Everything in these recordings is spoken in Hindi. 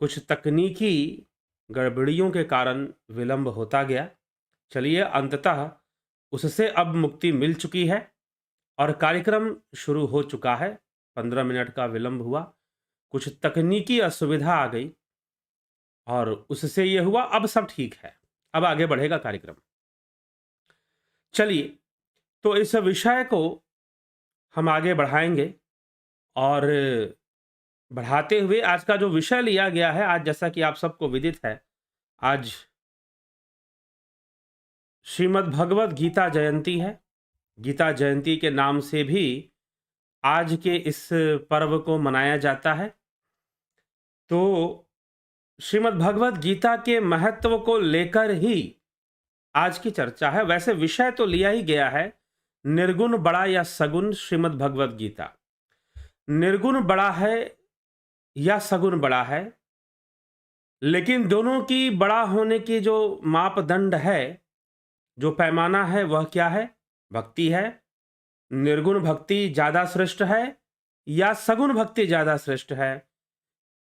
कुछ तकनीकी गड़बड़ियों के कारण विलंब होता गया। चलिए अंततः उससे अब मुक्ति मिल चुकी है और कार्यक्रम शुरू हो चुका है। 15 मिनट का विलंब हुआ, कुछ तकनीकी असुविधा आ गई और उससे ये हुआ, अब सब ठीक है। अब आगे बढ़ेगा कार्यक्रम। चलिए, तो इस विषय को हम आगे बढ़ाएँगे और बढ़ाते हुए आज का जो विषय लिया गया है, आज जैसा कि आप सबको विदित है, आज श्रीमद् भगवत गीता जयंती है। गीता जयंती के नाम से भी आज के इस पर्व को मनाया जाता है। तो श्रीमद् भगवत गीता के महत्व को लेकर ही आज की चर्चा है। वैसे विषय तो लिया ही गया है, निर्गुण बड़ा या सगुण श्रीमद् भगवत गीता। निर्गुण बड़ा है या सगुण बड़ा है, लेकिन दोनों की बड़ा होने की जो मापदंड है, जो पैमाना है, वह क्या है? भक्ति है। निर्गुण भक्ति ज़्यादा श्रेष्ठ है या सगुण भक्ति ज़्यादा श्रेष्ठ है?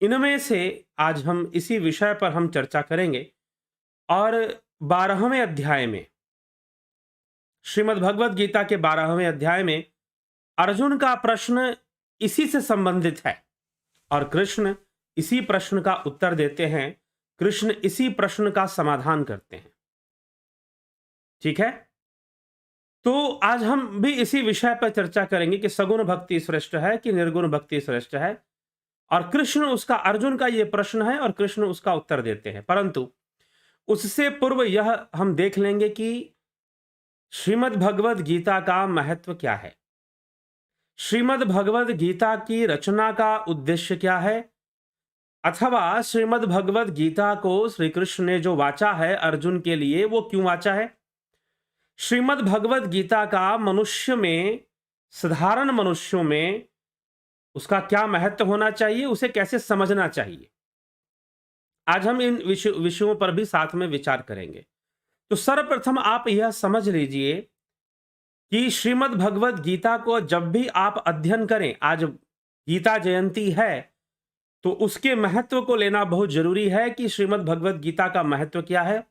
इनमें से आज हम इसी विषय पर हम चर्चा करेंगे। और 12वें अध्याय में, श्रीमद् भगवत गीता के 12वें अध्याय में अर्जुन का प्रश्न इसी से संबंधित है और कृष्ण इसी प्रश्न का उत्तर देते हैं। कृष्ण इसी प्रश्न का समाधान करते हैं। ठीक है? तो आज हम भी इसी विषय पर चर्चा करेंगे कि सगुण भक्ति श्रेष्ठ है कि निर्गुण भक्ति श्रेष्ठ है, और कृष्ण उसका, अर्जुन का यह प्रश्न है और कृष्ण उसका उत्तर देते हैं। परंतु उससे पूर्व यह हम देख लेंगे कि श्रीमद् भगवत गीता का महत्व क्या है, श्रीमद् भगवत गीता की रचना का उद्देश्य क्या है, अथवा श्रीमद् भगवत गीता को श्री कृष्ण ने जो वाचा है अर्जुन के लिए, वो क्यों वाचा है। श्रीमद् भगवत गीता का मनुष्य में, साधारण मनुष्यों में उसका क्या महत्व होना चाहिए, उसे कैसे समझना चाहिए, आज हम इन विषयों पर भी साथ में विचार करेंगे। तो सर्वप्रथम आप यह समझ लीजिए कि श्रीमद् भगवत गीता को जब भी आप अध्ययन करें, आज गीता जयंती है, तो उसके महत्व को लेना बहुत जरूरी है कि श्रीमद् भगवत गीता का महत्व क्या है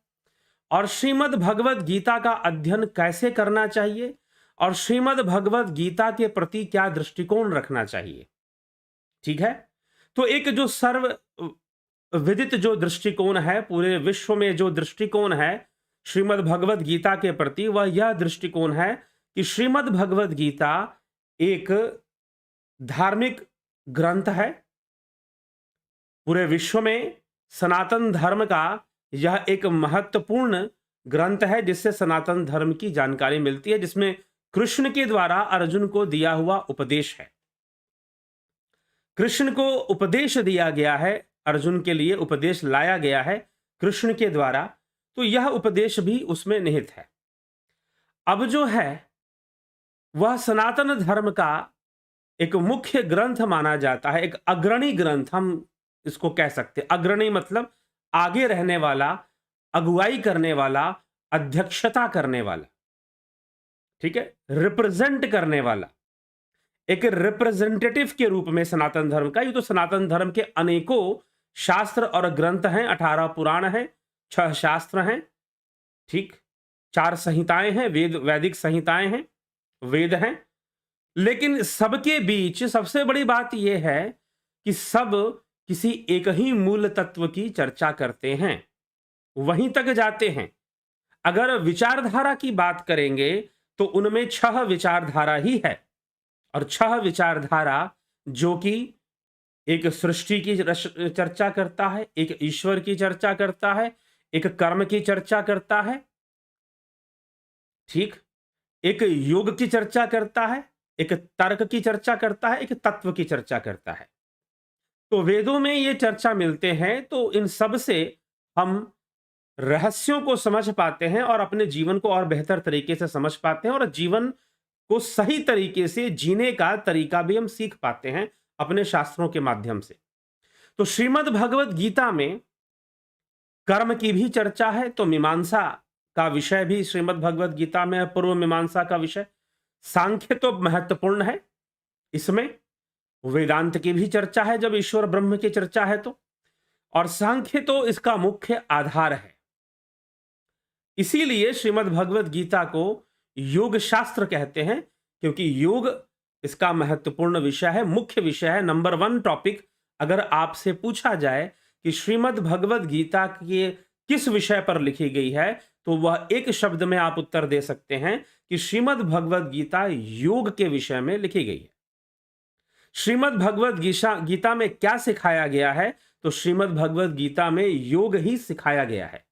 और श्रीमद् भगवत गीता का अध्ययन कैसे करना चाहिए और श्रीमद् भगवत गीता के प्रति क्या दृष्टिकोण रखना चाहिए। ठीक है? तो एक जो सर्व विदित जो दृष्टिकोण है, पूरे विश्व में जो दृष्टिकोण है श्रीमद् भगवत गीता के प्रति, वह यह दृष्टिकोण है कि श्रीमद् भगवत गीता एक धार्मिक ग्रंथ है। पूरे विश्व में सनातन धर्म का यह एक महत्वपूर्ण ग्रंथ है जिससे सनातन धर्म की जानकारी मिलती है, जिसमें कृष्ण के द्वारा अर्जुन को दिया हुआ उपदेश है। कृष्ण को उपदेश दिया गया है, अर्जुन के लिए उपदेश लाया गया है कृष्ण के द्वारा, तो यह उपदेश भी उसमें निहित है। अब जो है वह सनातन धर्म का एक मुख्य ग्रंथ माना जाता है, एक अग्रणी ग्रंथ हम इसको कह सकते हैं। अग्रणी मतलब आगे रहने वाला, अगुवाई करने वाला, अध्यक्षता करने वाला, ठीक है, रिप्रेजेंट करने वाला, एक रिप्रेजेंटेटिव के रूप में सनातन धर्म का। ये तो सनातन धर्म के अनेकों शास्त्र और ग्रंथ हैं, 18 पुराण हैं, 6 शास्त्र हैं, ठीक, 4 संहिताएं हैं, वैदिक संहिताएं हैं, वेद हैं। लेकिन सबके बीच सबसे बड़ी बात यह है कि सब किसी एक ही मूल तत्व की चर्चा करते हैं, वहीं तक जाते हैं। अगर विचारधारा की बात करेंगे तो उनमें 6 विचारधारा ही है, और 6 विचारधारा जो कि एक सृष्टि की चर्चा करता है, एक ईश्वर की चर्चा करता है, एक कर्म की चर्चा करता है, ठीक, एक योग की चर्चा करता है, एक तर्क की चर्चा करता है, एक तत्व की चर्चा करता है। तो वेदों में ये चर्चा मिलते हैं, तो इन सब से हम रहस्यों को समझ पाते हैं और अपने जीवन को और बेहतर तरीके से समझ पाते हैं, और जीवन को सही तरीके से जीने का तरीका भी हम सीख पाते हैं अपने शास्त्रों के माध्यम से। तो श्रीमद् भगवत गीता में कर्म की भी चर्चा है, तो मीमांसा का विषय भी श्रीमद् भगवत गीता में, पूर्व मीमांसा का विषय। सांख्य तो महत्वपूर्ण है, इसमें वेदांत की भी चर्चा है जब ईश्वर ब्रह्म की चर्चा है तो। और सांख्य तो इसका मुख्य आधार है। इसीलिए श्रीमद् भगवत गीता को योग शास्त्र कहते हैं, क्योंकि योग इसका महत्वपूर्ण विषय है, मुख्य विषय है, नंबर 1 टॉपिक। अगर आपसे पूछा जाए कि श्रीमद् भगवत गीता के किस विषय पर लिखी गई है, तो वह एक शब्द में आप उत्तर दे सकते हैं कि श्रीमद् भगवत गीता योग के विषय में लिखी गई है। श्रीमद् भगवत गीता में क्या सिखाया गया है? तो श्रीमद् भगवत गीता में योग ही सिखाया गया है।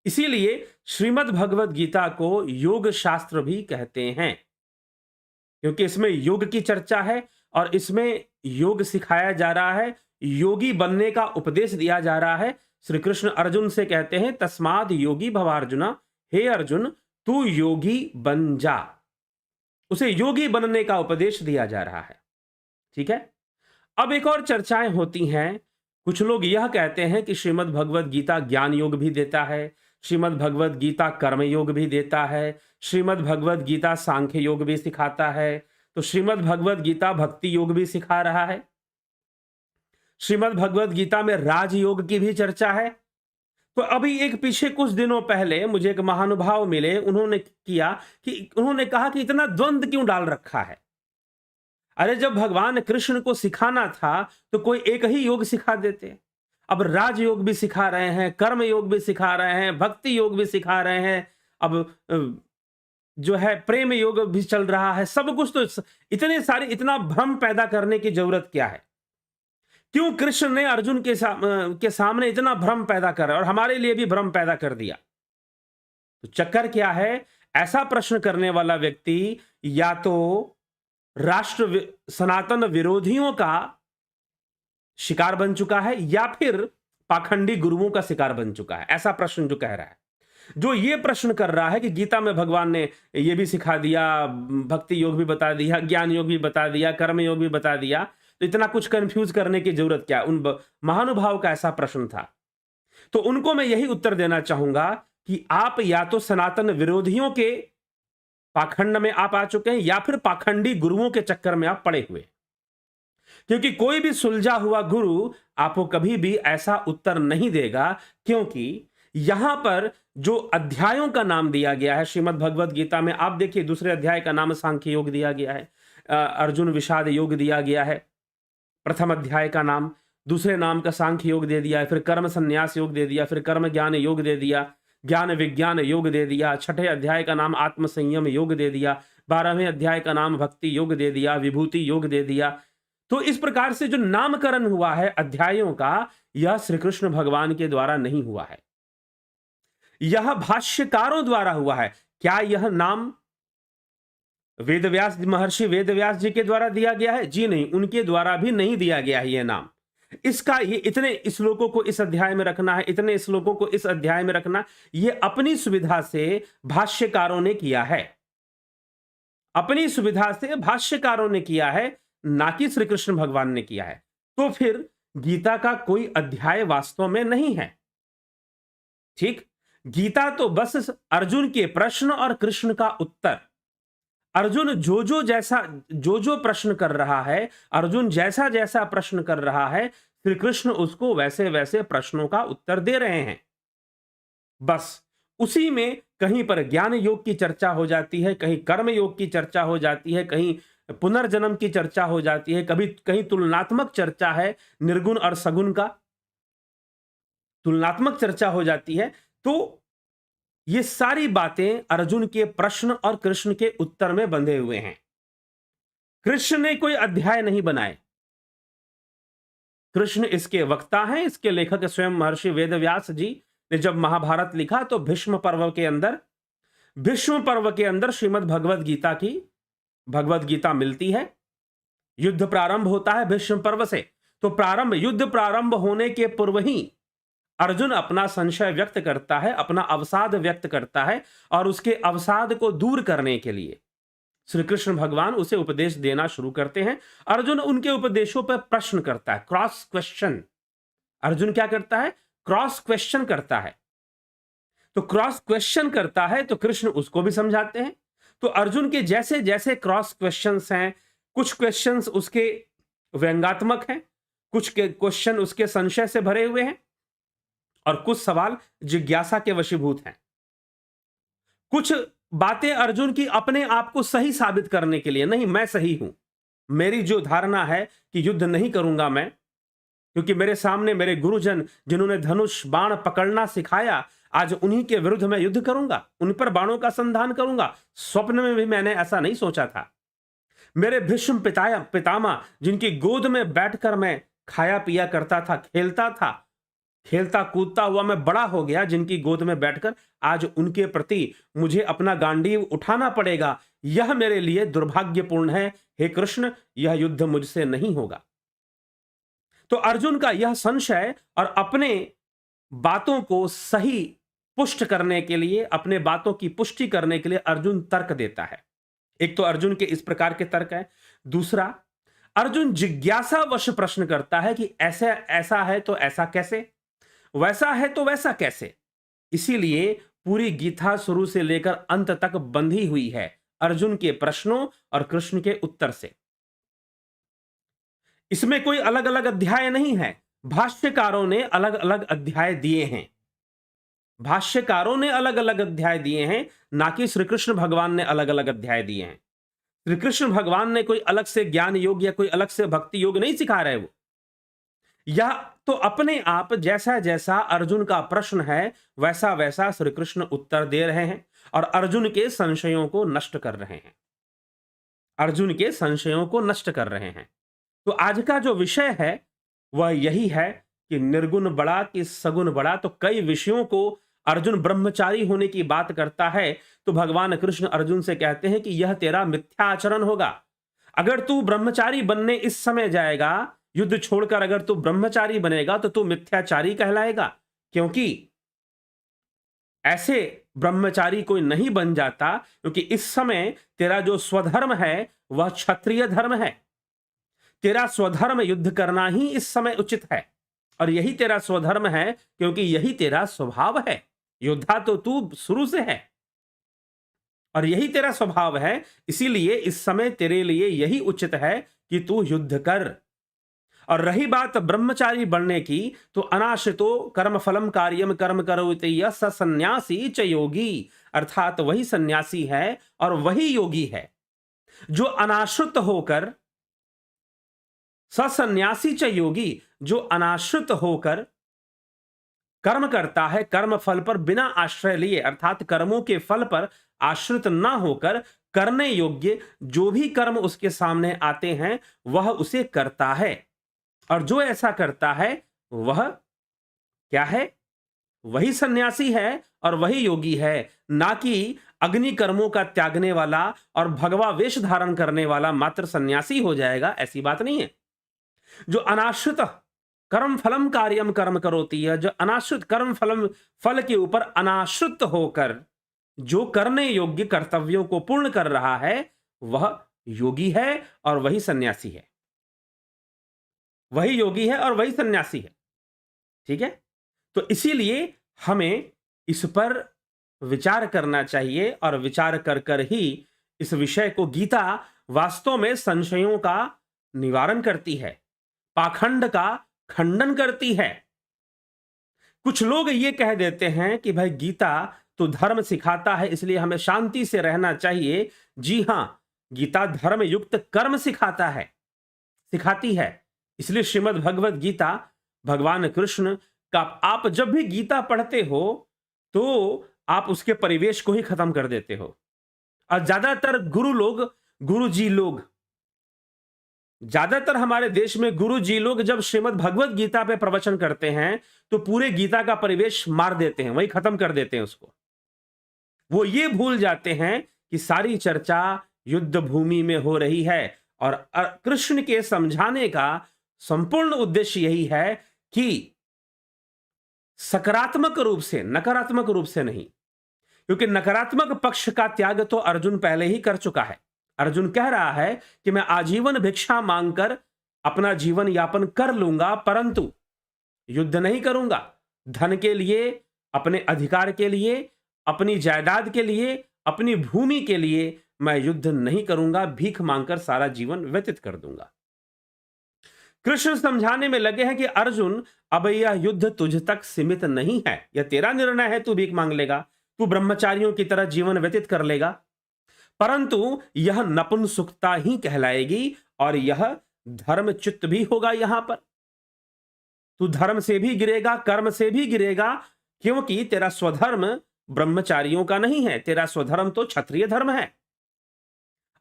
इसीलिए श्रीमद् भगवत गीता को योग शास्त्र भी कहते हैं, क्योंकि इसमें योग की चर्चा है और इसमें योग सिखाया जा रहा है, योगी बनने का उपदेश दिया जा रहा है। श्री कृष्ण अर्जुन से कहते हैं, तस्माद योगी भवार्जुना, हे अर्जुन तू योगी बन जा। उसे योगी बनने का उपदेश दिया जा रहा है। ठीक है। अब एक और चर्चाएं होती हैं। कुछ लोग यह कहते हैं कि श्रीमद् भगवत गीता ज्ञान योग भी देता है, श्रीमद् भगवत गीता कर्म योग भी देता है, श्रीमद् भगवत गीता सांख्य योग भी सिखाता है, तो श्रीमद् भगवत गीता भक्ति योग भी सिखा रहा है। श्रीमद् भगवत गीता में राजयोग की भी चर्चा है। तो अभी एक पीछे कुछ दिनों पहले मुझे एक महानुभाव मिले, उन्होंने कहा कि इतना द्वंद्व क्यों डाल रखा है? अरे जब भगवान कृष्ण को सिखाना था तो कोई एक ही योग सिखा देते। अब राजयोग भी सिखा रहे हैं, कर्म योग भी सिखा रहे हैं, भक्ति योग भी सिखा रहे हैं, अब जो है प्रेम योग भी चल रहा है, सब कुछ। तो इतना भ्रम पैदा करने की जरूरत क्या है? क्यों कृष्ण ने अर्जुन के सामने इतना भ्रम पैदा करा और हमारे लिए भी भ्रम पैदा कर दिया? तो चक्कर क्या है? ऐसा प्रश्न करने वाला व्यक्ति या तो राष्ट्र सनातन विरोधियों का शिकार बन चुका है या फिर पाखंडी गुरुओं का शिकार बन चुका है। ऐसा प्रश्न जो कह रहा है, जो ये प्रश्न कर रहा है कि गीता में भगवान ने ये भी सिखा दिया, भक्ति योग भी बता दिया, ज्ञान योग भी बता दिया, कर्म योग भी बता दिया, तो इतना कुछ कंफ्यूज करने की जरूरत क्या? उन महानुभाव का ऐसा प्रश्न था। तो उनको मैं यही उत्तर देना चाहूंगा कि आप या तो सनातन विरोधियों के पाखंड में आप आ चुके हैं या फिर पाखंडी गुरुओं के चक्कर में आप पड़े हुए। क्योंकि कोई भी सुलझा हुआ गुरु आपको कभी भी ऐसा उत्तर नहीं देगा, क्योंकि यहां पर जो अध्यायों का नाम दिया गया है श्रीमद् भगवत गीता में, आप देखिए दूसरे अध्याय का नाम सांख्य योग दिया गया है, अर्जुन विषाद योग दिया गया है प्रथम अध्याय का नाम, दूसरे नाम का सांख्य योग दे दिया है, फिर कर्म संन्यास योग दे दिया, फिर कर्म ज्ञान योग दे दिया, ज्ञान विज्ञान योग दे दिया, छठे अध्याय का नाम आत्म संयम योग दे दिया, 12वें अध्याय का नाम भक्ति योग दे दिया, विभूति योग दे दिया। तो इस प्रकार से जो नामकरण हुआ है अध्यायों का, यह श्री कृष्ण भगवान के द्वारा नहीं हुआ है, यह भाष्यकारों द्वारा हुआ है। क्या यह नाम वेदव्यास महर्षि वेदव्यास जी के द्वारा दिया गया है? जी नहीं, उनके द्वारा भी नहीं दिया गया है यह नाम। इसका ये इतने श्लोकों को इस अध्याय में रखना है, इतने श्लोकों को इस अध्याय में रखना, ये अपनी सुविधा से भाष्यकारों ने किया है, अपनी सुविधा से भाष्यकारों ने किया है, ना कि श्री कृष्ण भगवान ने किया है। तो फिर गीता का कोई अध्याय वास्तव में नहीं है। ठीक, गीता तो बस अर्जुन के प्रश्न और कृष्ण का उत्तर। अर्जुन जो प्रश्न कर रहा है, अर्जुन जैसा जैसा प्रश्न कर रहा है, श्री कृष्ण उसको वैसे वैसे प्रश्नों का उत्तर दे रहे हैं। बस उसी में कहीं पर ज्ञान योग की चर्चा हो जाती है, कहीं कर्म योग की चर्चा हो जाती है, कहीं पुनर्जन्म की चर्चा हो जाती है, कभी कहीं तुलनात्मक चर्चा है, निर्गुण और सगुण का तुलनात्मक चर्चा हो जाती है। तो ये सारी बातें अर्जुन के प्रश्न और कृष्ण के उत्तर में बंधे हुए हैं। कृष्ण ने कोई अध्याय नहीं बनाए, कृष्ण इसके वक्ता हैं, इसके लेखक स्वयं महर्षि वेदव्यास जी ने जब महाभारत लिखा तो भीष्म पर्व के अंदर श्रीमद् भगवत गीता मिलती है। युद्ध प्रारंभ होता है भीष्म पर्व से, तो युद्ध प्रारंभ होने के पूर्व ही अर्जुन अपना संशय व्यक्त करता है, अपना अवसाद व्यक्त करता है, और उसके अवसाद को दूर करने के लिए श्री कृष्ण भगवान उसे उपदेश देना शुरू करते हैं। अर्जुन उनके उपदेशों पर प्रश्न करता है, क्रॉस क्वेश्चन। अर्जुन क्या करता है? क्रॉस क्वेश्चन करता है। तो क्रॉस क्वेश्चन करता है तो कृष्ण उसको भी समझाते हैं। तो अर्जुन के जैसे जैसे क्रॉस क्वेश्चंस हैं, कुछ क्वेश्चंस उसके व्यंग्यात्मक हैं, कुछ के क्वेश्चन उसके संशय से भरे हुए हैं और कुछ सवाल जिज्ञासा के वशीभूत हैं। कुछ बातें अर्जुन की अपने आप को सही साबित करने के लिए, नहीं मैं सही हूं, मेरी जो धारणा है कि युद्ध नहीं करूंगा मैं, क्योंकि मेरे सामने मेरे गुरुजन जिन्होंने धनुष बाण पकड़ना सिखाया, आज उन्हीं के विरुद्ध मैं युद्ध करूंगा, उन पर बाणों का संधान करूंगा। स्वप्न में भी मैंने ऐसा नहीं सोचा था। मेरे भीष्म पितामह जिनकी गोद में बैठकर मैं खाया पिया करता था, खेलता था, खेलता कूदता हुआ मैं बड़ा हो गया, जिनकी गोद में बैठकर आज उनके प्रति मुझे अपना गांडीव उठाना पड़ेगा, यह मेरे लिए दुर्भाग्यपूर्ण है। हे कृष्ण, यह युद्ध मुझसे नहीं होगा। तो अर्जुन का यह संशय और अपने बातों को सही पुष्ट करने के लिए, अपने बातों की पुष्टि करने के लिए अर्जुन तर्क देता है। एक तो अर्जुन के इस प्रकार के तर्क है। दूसरा, अर्जुन जिज्ञासावश प्रश्न करता है कि ऐसा ऐसा है तो ऐसा कैसे, वैसा है तो वैसा कैसे। इसीलिए पूरी गीता शुरू से लेकर अंत तक बंधी हुई है अर्जुन के प्रश्नों और कृष्ण के उत्तर से। इसमें कोई अलग अलग अध्याय नहीं है, भाष्यकारों ने अलग अलग अध्याय दिए हैं। भाष्यकारों ने अलग अलग अध्याय दिए हैं, ना कि श्री कृष्ण भगवान ने अलग अलग अध्याय दिए हैं। श्री कृष्ण भगवान ने कोई अलग से ज्ञान योग या कोई अलग से भक्ति योग नहीं सिखा रहे। वो यह तो अपने आप जैसा जैसा अर्जुन का प्रश्न है वैसा वैसा श्री कृष्ण उत्तर दे रहे हैं और अर्जुन के संशयों को नष्ट कर रहे हैं, अर्जुन के संशयों को नष्ट कर रहे हैं। तो आज का जो विषय है वह यही है कि निर्गुण बड़ा कि सगुण बड़ा। तो कई विषयों को अर्जुन ब्रह्मचारी होने की बात करता है, तो भगवान कृष्ण अर्जुन से कहते हैं कि यह तेरा मिथ्या आचरण होगा। अगर तू ब्रह्मचारी बनने इस समय जाएगा, युद्ध छोड़कर अगर तू ब्रह्मचारी बनेगा तो तू मिथ्याचारी कहलाएगा, क्योंकि ऐसे ब्रह्मचारी कोई नहीं बन जाता, क्योंकि इस समय तेरा जो स्वधर्म है वह क्षत्रिय धर्म है। तेरा स्वधर्म युद्ध करना ही इस समय उचित है और यही तेरा स्वधर्म है, क्योंकि यही तेरा स्वभाव है। योद्धा तो तू शुरू से है और यही तेरा स्वभाव है, इसीलिए इस समय तेरे लिए यही उचित है कि तू युद्ध कर। और रही बात ब्रह्मचारी बनने की, तो अनाश्रितो कर्म फलम कार्यम कर्म करोति यः स सन्यासी च योगी, अर्थात वही सन्यासी है और वही योगी है जो अनाश्रित होकर, सन्यासी च योगी, जो अनाश्रित होकर कर्म करता है, कर्म फल पर बिना आश्रय लिए, अर्थात कर्मों के फल पर आश्रित ना होकर करने योग्य जो भी कर्म उसके सामने आते हैं वह उसे करता है। और जो ऐसा करता है वह क्या है? वही सन्यासी है और वही योगी है, ना कि अग्नि कर्मों का त्यागने वाला और भगवा वेश धारण करने वाला मात्र सन्यासी हो जाएगा, ऐसी बात नहीं है। जो अनाश्रित कर्म फलम कार्यम कर्म करोति है, जो अनाश्रित कर्म फलम फल के ऊपर अनाश्रित होकर जो करने योग्य कर्तव्यों को पूर्ण कर रहा है वह योगी है और वही सन्यासी है। वही योगी है और वही सन्यासी है। ठीक है, तो इसीलिए हमें इस पर विचार करना चाहिए और विचार कर कर ही इस विषय को, गीता वास्तव में संशयों का निवारण करती है, पाखंड का खंडन करती है। कुछ लोग ये कह देते हैं कि भाई गीता तो धर्म सिखाता है इसलिए हमें शांति से रहना चाहिए। जी हां, गीता धर्म युक्त कर्म सिखाती है। इसलिए श्रीमद् भगवत गीता, भगवान कृष्ण का आप जब भी गीता पढ़ते हो तो आप उसके परिवेश को ही खत्म कर देते हो। और ज्यादातर गुरुजी लोग, ज्यादातर हमारे देश में गुरुजी लोग जब श्रीमद् भगवत गीता पे प्रवचन करते हैं तो पूरे गीता का परिवेश मार देते हैं, वही खत्म कर देते हैं उसको। वो ये भूल जाते हैं कि सारी चर्चा युद्ध भूमि में हो रही है और कृष्ण के समझाने का संपूर्ण उद्देश्य यही है कि सकारात्मक रूप से, नकारात्मक रूप से नहीं, क्योंकि नकारात्मक पक्ष का त्याग तो अर्जुन पहले ही कर चुका है। अर्जुन कह रहा है कि मैं आजीवन भिक्षा मांगकर अपना जीवन यापन कर लूंगा, परंतु युद्ध नहीं करूंगा। धन के लिए, अपने अधिकार के लिए, अपनी जायदाद के लिए, अपनी भूमि के लिए मैं युद्ध नहीं करूंगा, भीख मांगकर सारा जीवन व्यतीत कर दूंगा। कृष्ण समझाने में लगे हैं कि अर्जुन, अब यह युद्ध तुझ तक सीमित नहीं है, यह तेरा निर्णय है, तू भीख मांग लेगा, तू ब्रह्मचारियों की तरह जीवन व्यतीत कर लेगा, परंतु यह नपुंसकता ही कहलाएगी और यह धर्मच्युत भी होगा। यहां पर तू धर्म से भी गिरेगा, कर्म से भी गिरेगा, क्योंकि तेरा स्वधर्म ब्रह्मचारियों का नहीं है, तेरा स्वधर्म तो क्षत्रिय धर्म है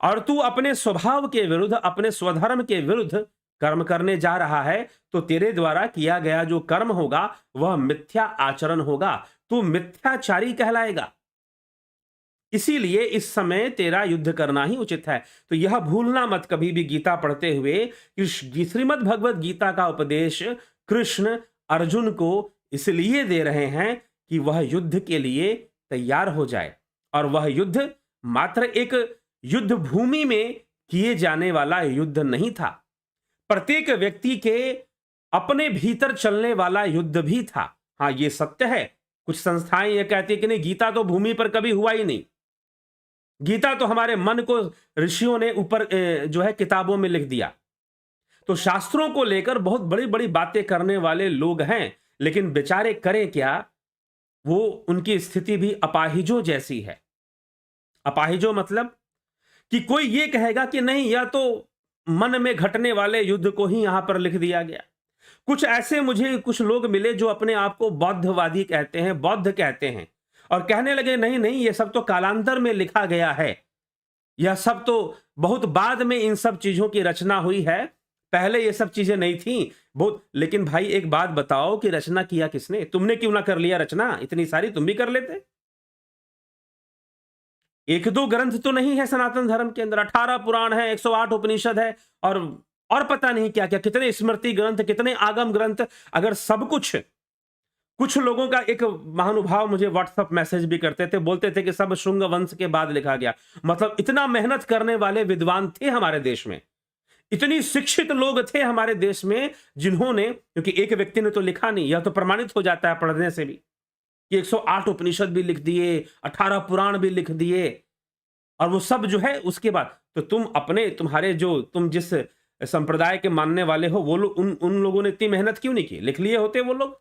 और तू अपने स्वभाव के विरुद्ध, अपने स्वधर्म के विरुद्ध कर्म करने जा रहा है, तो तेरे द्वारा किया गया जो कर्म होगा वह मिथ्या आचरण होगा, तू मिथ्याचारी कहलाएगा। इसीलिए इस समय तेरा युद्ध करना ही उचित है। तो यह भूलना मत कभी भी गीता पढ़ते हुए कि श्रीमद् भगवत गीता का उपदेश कृष्ण अर्जुन को इसलिए दे रहे हैं कि वह युद्ध के लिए तैयार हो जाए, और वह युद्ध मात्र एक युद्ध भूमि में किए जाने वाला युद्ध नहीं था, प्रत्येक व्यक्ति के अपने भीतर चलने वाला युद्ध भी था। हाँ, ये सत्य है, कुछ संस्थाएं ये कहती है कि नहीं, गीता तो भूमि पर कभी हुआ ही नहीं, गीता तो हमारे मन को ऋषियों ने ऊपर जो है किताबों में लिख दिया। तो शास्त्रों को लेकर बहुत बड़ी बड़ी बातें करने वाले लोग हैं, लेकिन बेचारे करें क्या, वो उनकी स्थिति भी अपाहिजों जैसी है। अपाहिजों मतलब कि कोई ये कहेगा कि नहीं, यह तो मन में घटने वाले युद्ध को ही यहां पर लिख दिया गया। कुछ ऐसे मुझे कुछ लोग मिले जो अपने आप को बौद्धवादी कहते हैं, बौद्ध कहते हैं, और कहने लगे नहीं नहीं, ये सब तो कालांतर में लिखा गया है, यह सब तो बहुत बाद में इन सब चीजों की रचना हुई है, पहले ये सब चीजें नहीं थी बहुत। लेकिन भाई एक बात बताओ कि रचना किया किसने? तुमने क्यों ना कर लिया रचना? इतनी सारी तुम भी कर लेते। एक दो ग्रंथ तो नहीं है सनातन धर्म के अंदर, 18 पुराण है, 108 उपनिषद है, और पता नहीं क्या क्या, कितने स्मृति ग्रंथ, कितने आगम ग्रंथ। अगर सब कुछ लोगों का, एक महानुभाव मुझे व्हाट्सएप मैसेज भी करते थे, बोलते थे कि सब शुंग वंश के बाद लिखा गया। मतलब इतना मेहनत करने वाले विद्वान थे हमारे देश में, इतनी शिक्षित लोग थे हमारे देश में, जिन्होंने, क्योंकि एक व्यक्ति ने तो लिखा नहीं, यह तो प्रमाणित हो जाता है पढ़ने से भी, कि 108 उपनिषद भी लिख दिए, 18 पुराण भी लिख दिए, और वो सब जो है उसके बाद। तो तुम अपने, तुम्हारे जो, तुम जिस संप्रदाय के मानने वाले हो, वो लोग, उन लोगों ने इतनी मेहनत क्यों नहीं की? लिख लिए होते वो लोग,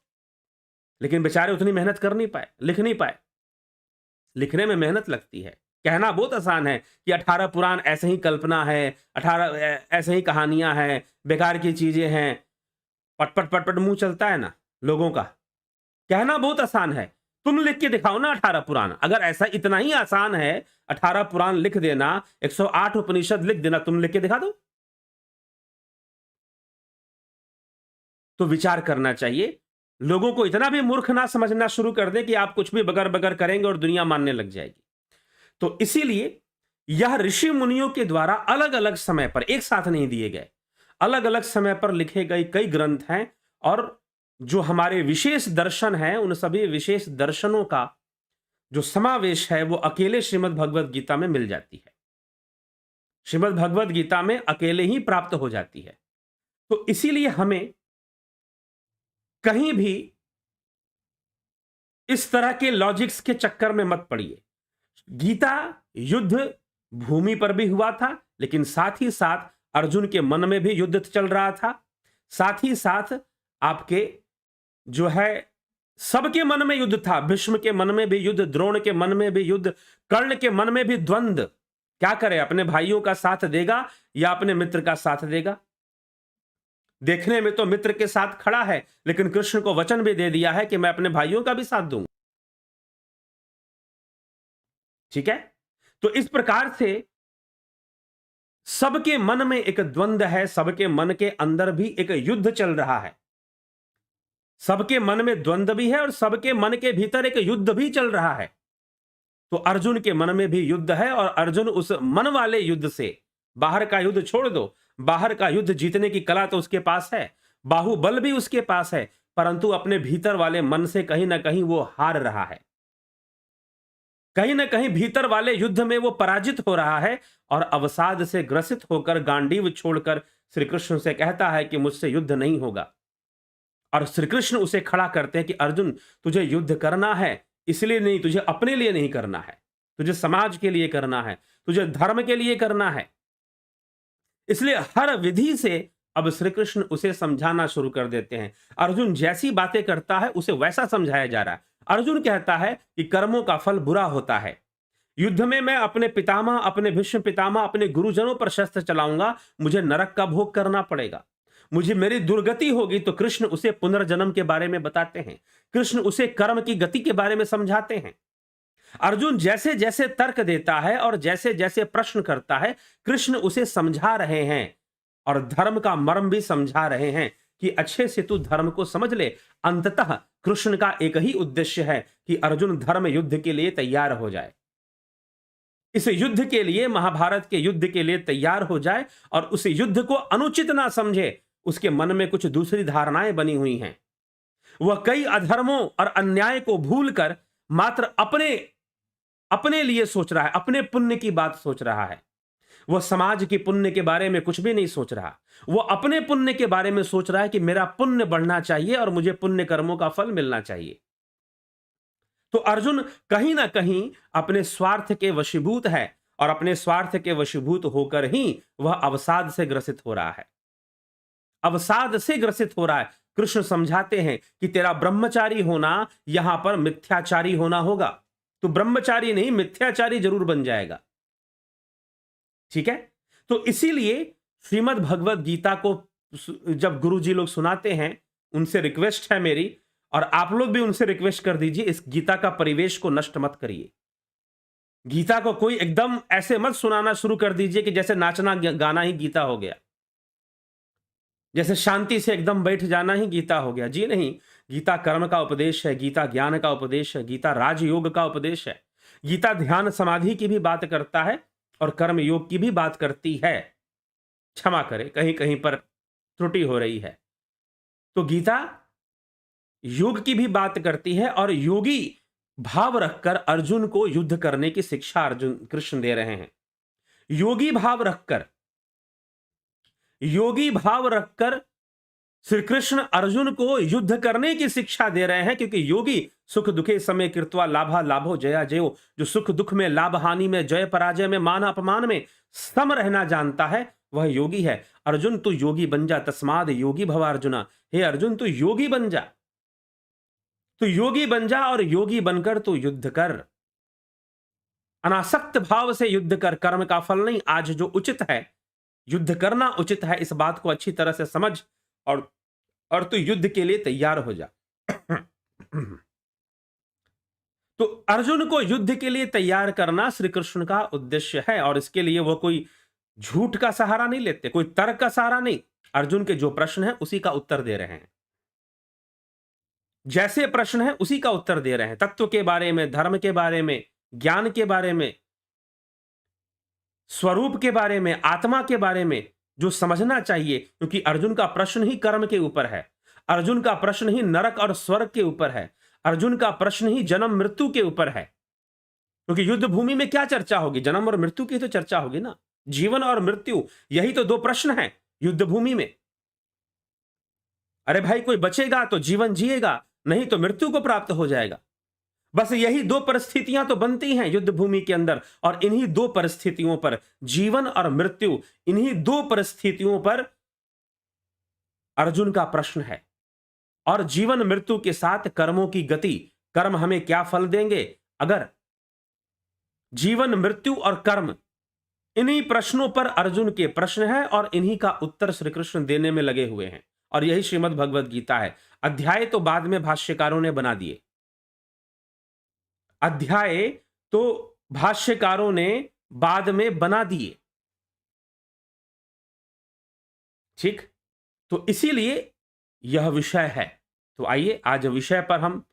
लेकिन बेचारे उतनी मेहनत कर नहीं पाए, लिख नहीं पाए। लिखने में मेहनत लगती है, कहना बहुत आसान है कि 18 पुराण ऐसे ही कल्पना है, 18 ऐसे ही कहानियां हैं, बेकार की चीजें हैं, पटपट पटपट मुंह चलता है ना लोगों का। कहना बहुत आसान है, तुम लिख के दिखाओ ना 18 पुराण। अगर ऐसा इतना ही आसान है 18 पुराण लिख देना, 108 उपनिषद लिख देना, तुम लिख के दिखा दो। तो विचार करना चाहिए, लोगों को इतना भी मूर्ख ना समझना शुरू कर दे कि आप कुछ भी बगर बगर करेंगे और दुनिया मानने लग जाएगी। तो इसीलिए यह ऋषि मुनियों के द्वारा अलग अलग समय पर, एक साथ नहीं दिए गए, अलग अलग समय पर लिखे गए कई ग्रंथ हैं, और जो हमारे विशेष दर्शन हैं, उन सभी विशेष दर्शनों का जो समावेश है वो अकेले श्रीमद् भगवद गीता में मिल जाती है, श्रीमद् भगवद गीता में अकेले ही प्राप्त हो जाती है। तो इसीलिए हमें कहीं भी इस तरह के लॉजिक्स के चक्कर में मत पड़िए। गीता युद्ध भूमि पर भी हुआ था, लेकिन साथ ही साथ अर्जुन के मन में भी युद्ध चल रहा था, साथ ही साथ आपके जो है सबके मन में युद्ध था। भीष्म के मन में भी युद्ध, द्रोण के मन में भी युद्ध, कर्ण के मन में भी द्वंद्व। क्या करे, अपने भाइयों का साथ देगा या अपने मित्र का साथ देगा? देखने में तो मित्र के साथ खड़ा है, लेकिन कृष्ण को वचन भी दे दिया है कि मैं अपने भाइयों का भी साथ दूंगा। ठीक है, तो इस प्रकार से सबके मन में एक द्वंद्व है, सबके मन के अंदर भी एक युद्ध चल रहा है, सबके मन में द्वंद्व भी है और सबके मन के भीतर एक युद्ध भी चल रहा है। तो अर्जुन के मन में भी युद्ध है, और अर्जुन उस मन वाले युद्ध से, बाहर का युद्ध छोड़ दो, बाहर का युद्ध जीतने की कला तो उसके पास है, बाहुबल भी उसके पास है, परंतु अपने भीतर वाले मन से कहीं ना कहीं वो हार रहा है, कहीं ना कहीं भीतर वाले युद्ध में वो पराजित हो रहा है, और अवसाद से ग्रसित होकर गांडीव छोड़कर श्री कृष्ण से कहता है कि मुझसे युद्ध नहीं होगा। और श्री कृष्ण उसे खड़ा करते हैं कि अर्जुन, तुझे युद्ध करना है, इसलिए नहीं, तुझे अपने लिए नहीं करना है, तुझे समाज के लिए करना है, तुझे धर्म के लिए करना है। इसलिए हर विधि से अब श्री कृष्ण उसे समझाना शुरू कर देते हैं। अर्जुन जैसी बातें करता है उसे वैसा समझाया जा रहा है। अर्जुन कहता है कि कर्मों का फल बुरा होता है। युद्ध में मैं अपने पितामह, अपने भीष्म पितामह, अपने गुरुजनों पर शस्त्र चलाऊंगा, मुझे नरक का भोग करना पड़ेगा, मुझे मेरी दुर्गति होगी। तो कृष्ण उसे पुनर्जन्म के बारे में बताते हैं, कृष्ण उसे कर्म की गति के बारे में समझाते हैं। अर्जुन जैसे जैसे तर्क देता है और जैसे जैसे प्रश्न करता है, कृष्ण उसे समझा रहे हैं और धर्म का मर्म भी समझा रहे हैं कि अच्छे से तू धर्म को समझ ले। अंततः कृष्ण का एक ही उद्देश्य है कि अर्जुन धर्म युद्ध के लिए तैयार हो जाए, इस युद्ध के लिए, महाभारत के युद्ध के लिए तैयार हो जाए और उस युद्ध को अनुचित ना समझे। उसके मन में कुछ दूसरी धारणाएं बनी हुई हैं। वह कई अधर्मों और अन्याय को भूलकर मात्र अपने लिए सोच रहा है, अपने पुण्य की बात सोच रहा है। वह समाज के पुण्य के बारे में कुछ भी नहीं सोच रहा। वह अपने पुण्य के बारे में सोच रहा है कि मेरा पुण्य बढ़ना चाहिए और मुझे पुण्य कर्मों का फल मिलना चाहिए। तो अर्जुन कहीं ना कहीं अपने स्वार्थ के वशीभूत है और अपने स्वार्थ के वशीभूत होकर ही वह अवसाद से ग्रसित हो रहा है, अवसाद से ग्रसित हो रहा है। कृष्ण समझाते हैं कि तेरा ब्रह्मचारी होना यहां पर मिथ्याचारी होना होगा। तो ब्रह्मचारी नहीं, मिथ्याचारी जरूर बन जाएगा। ठीक है, तो इसीलिए श्रीमद् भगवद गीता को जब गुरुजी लोग सुनाते हैं, उनसे रिक्वेस्ट है मेरी, और आप लोग भी उनसे रिक्वेस्ट कर दीजिए, इस गीता का परिवेश को नष्ट मत करिए। गीता को कोई एकदम ऐसे मत सुनाना शुरू कर दीजिए कि जैसे नाचना गाना ही गीता हो गया, जैसे शांति से एकदम बैठ जाना ही गीता हो गया। जी नहीं, गीता कर्म का उपदेश है, गीता ज्ञान का उपदेश है, गीता राजयोग का उपदेश है। गीता ध्यान समाधि की भी बात करता है और कर्म योग की भी बात करती है। क्षमा करें, कहीं कहीं पर त्रुटि हो रही है। तो गीता योग की भी बात करती है और योगी भाव रखकर अर्जुन को युद्ध करने की शिक्षा अर्जुन कृष्ण दे रहे हैं। योगी भाव रखकर श्री कृष्ण अर्जुन को युद्ध करने की शिक्षा दे रहे हैं, क्योंकि योगी सुख दुखे समय कृत्वा लाभा लाभो जया जयो, जो सुख दुख में, लाभ हानि में, जय पराजय में, मान अपमान में सम रहना जानता है, वह योगी है। अर्जुन तू योगी बन जा, तस्माद योगी भव अर्जुना। हे अर्जुन तू योगी बन जा, तू योगी बन जा और योगी बनकर तू युद्ध कर। अनासक्त भाव से युद्ध कर, कर्म का फल नहीं। आज जो उचित है, युद्ध करना उचित है, इस बात को अच्छी तरह से समझ और तू युद्ध के लिए तैयार हो जा। तो अर्जुन को युद्ध के लिए तैयार करना श्री कृष्ण का उद्देश्य है और इसके लिए वो कोई झूठ का सहारा नहीं लेते, कोई तर्क का सहारा नहीं। अर्जुन के जो प्रश्न है उसी का उत्तर दे रहे हैं, जैसे प्रश्न है उसी का उत्तर दे रहे हैं। तत्व के बारे में, धर्म के बारे में, ज्ञान के बारे में, स्वरूप के बारे में, आत्मा के बारे में जो समझना चाहिए, क्योंकि अर्जुन का प्रश्न ही कर्म के ऊपर है, अर्जुन का प्रश्न ही नरक और स्वर्ग के ऊपर है, अर्जुन का प्रश्न ही जन्म मृत्यु के ऊपर है। क्योंकि युद्ध भूमि में क्या चर्चा होगी? जन्म और मृत्यु की तो चर्चा होगी ना, जीवन और मृत्यु, यही तो दो प्रश्न हैं युद्ध भूमि में। अरे भाई, कोई बचेगा तो जीवन जिएगा, नहीं तो मृत्यु को प्राप्त हो जाएगा। बस यही दो परिस्थितियां तो बनती हैं युद्ध भूमि के अंदर, और इन्हीं दो परिस्थितियों पर, जीवन और मृत्यु, इन्हीं दो परिस्थितियों पर अर्जुन का प्रश्न है। और जीवन मृत्यु के साथ कर्मों की गति, कर्म हमें क्या फल देंगे, अगर जीवन मृत्यु और कर्म, इन्हीं प्रश्नों पर अर्जुन के प्रश्न है और इन्हीं का उत्तर श्री कृष्ण देने में लगे हुए हैं। और यही श्रीमद् भगवद गीता है। अध्याय तो बाद में भाष्यकारों ने बना दिए, अध्याय तो भाष्यकारों ने बाद में बना दिए, ठीक। तो इसीलिए यह विषय है। तो आइए आज विषय पर हम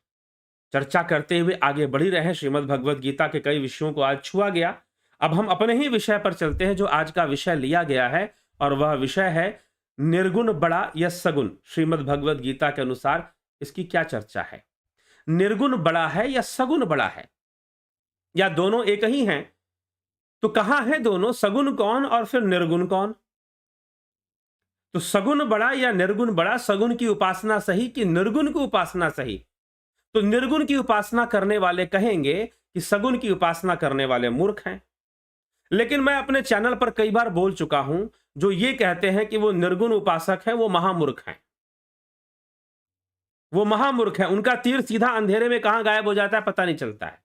चर्चा करते हुए आगे बढ़ी रहे। श्रीमद् भगवद गीता के कई विषयों को आज छुआ गया। अब हम अपने ही विषय पर चलते हैं जो आज का विषय लिया गया है, और वह विषय है निर्गुण बड़ा या सगुण। श्रीमद् भगवद गीता के अनुसार इसकी क्या चर्चा है? निर्गुण बड़ा है या सगुण बड़ा है, या दोनों एक ही हैं? तो कहां है दोनों? सगुण कौन और फिर निर्गुण कौन? तो सगुण बड़ा या निर्गुण बड़ा, सगुण की उपासना सही कि निर्गुण की उपासना सही? तो निर्गुण की उपासना करने वाले कहेंगे कि सगुण की उपासना करने वाले मूर्ख हैं। लेकिन मैं अपने चैनल पर कई बार बोल चुका हूं, जो ये कहते हैं कि वो निर्गुण उपासक है, वो महामूर्ख हैं। वो महामूर्ख है, उनका तीर सीधा अंधेरे में कहां गायब हो जाता है पता नहीं चलता है।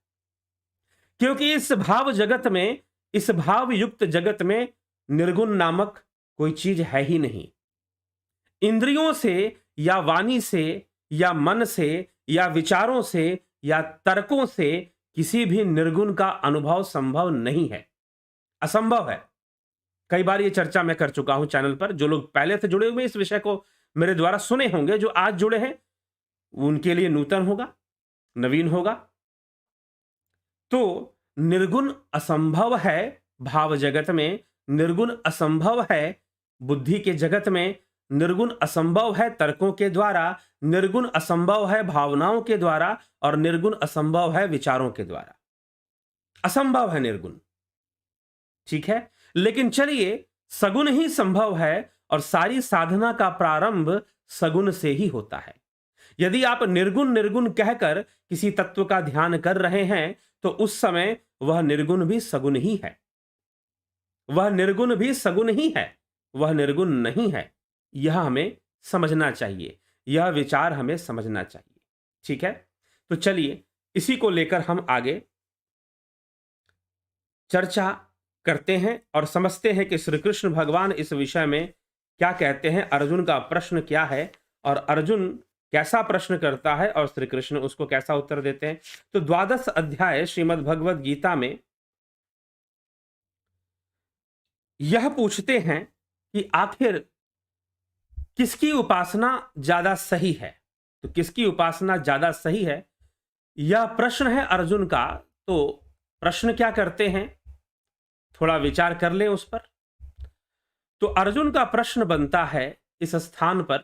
क्योंकि इस भाव जगत में, इस भाव युक्त जगत में निर्गुण नामक कोई चीज है ही नहीं। इंद्रियों से या वाणी से या मन से या विचारों से या तर्कों से किसी भी निर्गुण का अनुभव संभव नहीं है, असंभव है। कई बार ये चर्चा मैं कर चुका हूं चैनल पर। जो लोग पहले से जुड़े हुए इस विषय को मेरे द्वारा सुने होंगे, जो आज जुड़े हैं उनके लिए नूतन होगा, नवीन होगा। तो निर्गुण असंभव है भाव जगत में, निर्गुण असंभव है बुद्धि के जगत में, निर्गुण असंभव है तर्कों के द्वारा, निर्गुण असंभव है भावनाओं के द्वारा, और निर्गुण असंभव है विचारों के द्वारा। असंभव है निर्गुण, ठीक है। लेकिन चलिए, सगुण ही संभव है, और सारी साधना का प्रारंभ सगुण से ही होता है। यदि आप निर्गुण निर्गुण कहकर किसी तत्व का ध्यान कर रहे हैं, तो उस समय वह निर्गुण भी सगुण ही है, वह निर्गुण भी सगुण ही है, वह निर्गुण नहीं है। यह हमें समझना चाहिए, यह विचार हमें समझना चाहिए, ठीक है। तो चलिए, इसी को लेकर हम आगे चर्चा करते हैं और समझते हैं कि श्री कृष्ण भगवान इस विषय में क्या कहते हैं, अर्जुन का प्रश्न क्या है, और अर्जुन कैसा प्रश्न करता है और श्री कृष्ण उसको कैसा उत्तर देते हैं। तो 12 अध्याय श्रीमद् भगवद गीता में यह पूछते हैं कि आखिर किसकी उपासना ज्यादा सही है। तो किसकी उपासना ज्यादा सही है, यह प्रश्न है अर्जुन का। तो प्रश्न क्या करते हैं, थोड़ा विचार कर ले उस पर। तो अर्जुन का प्रश्न बनता है इस स्थान पर।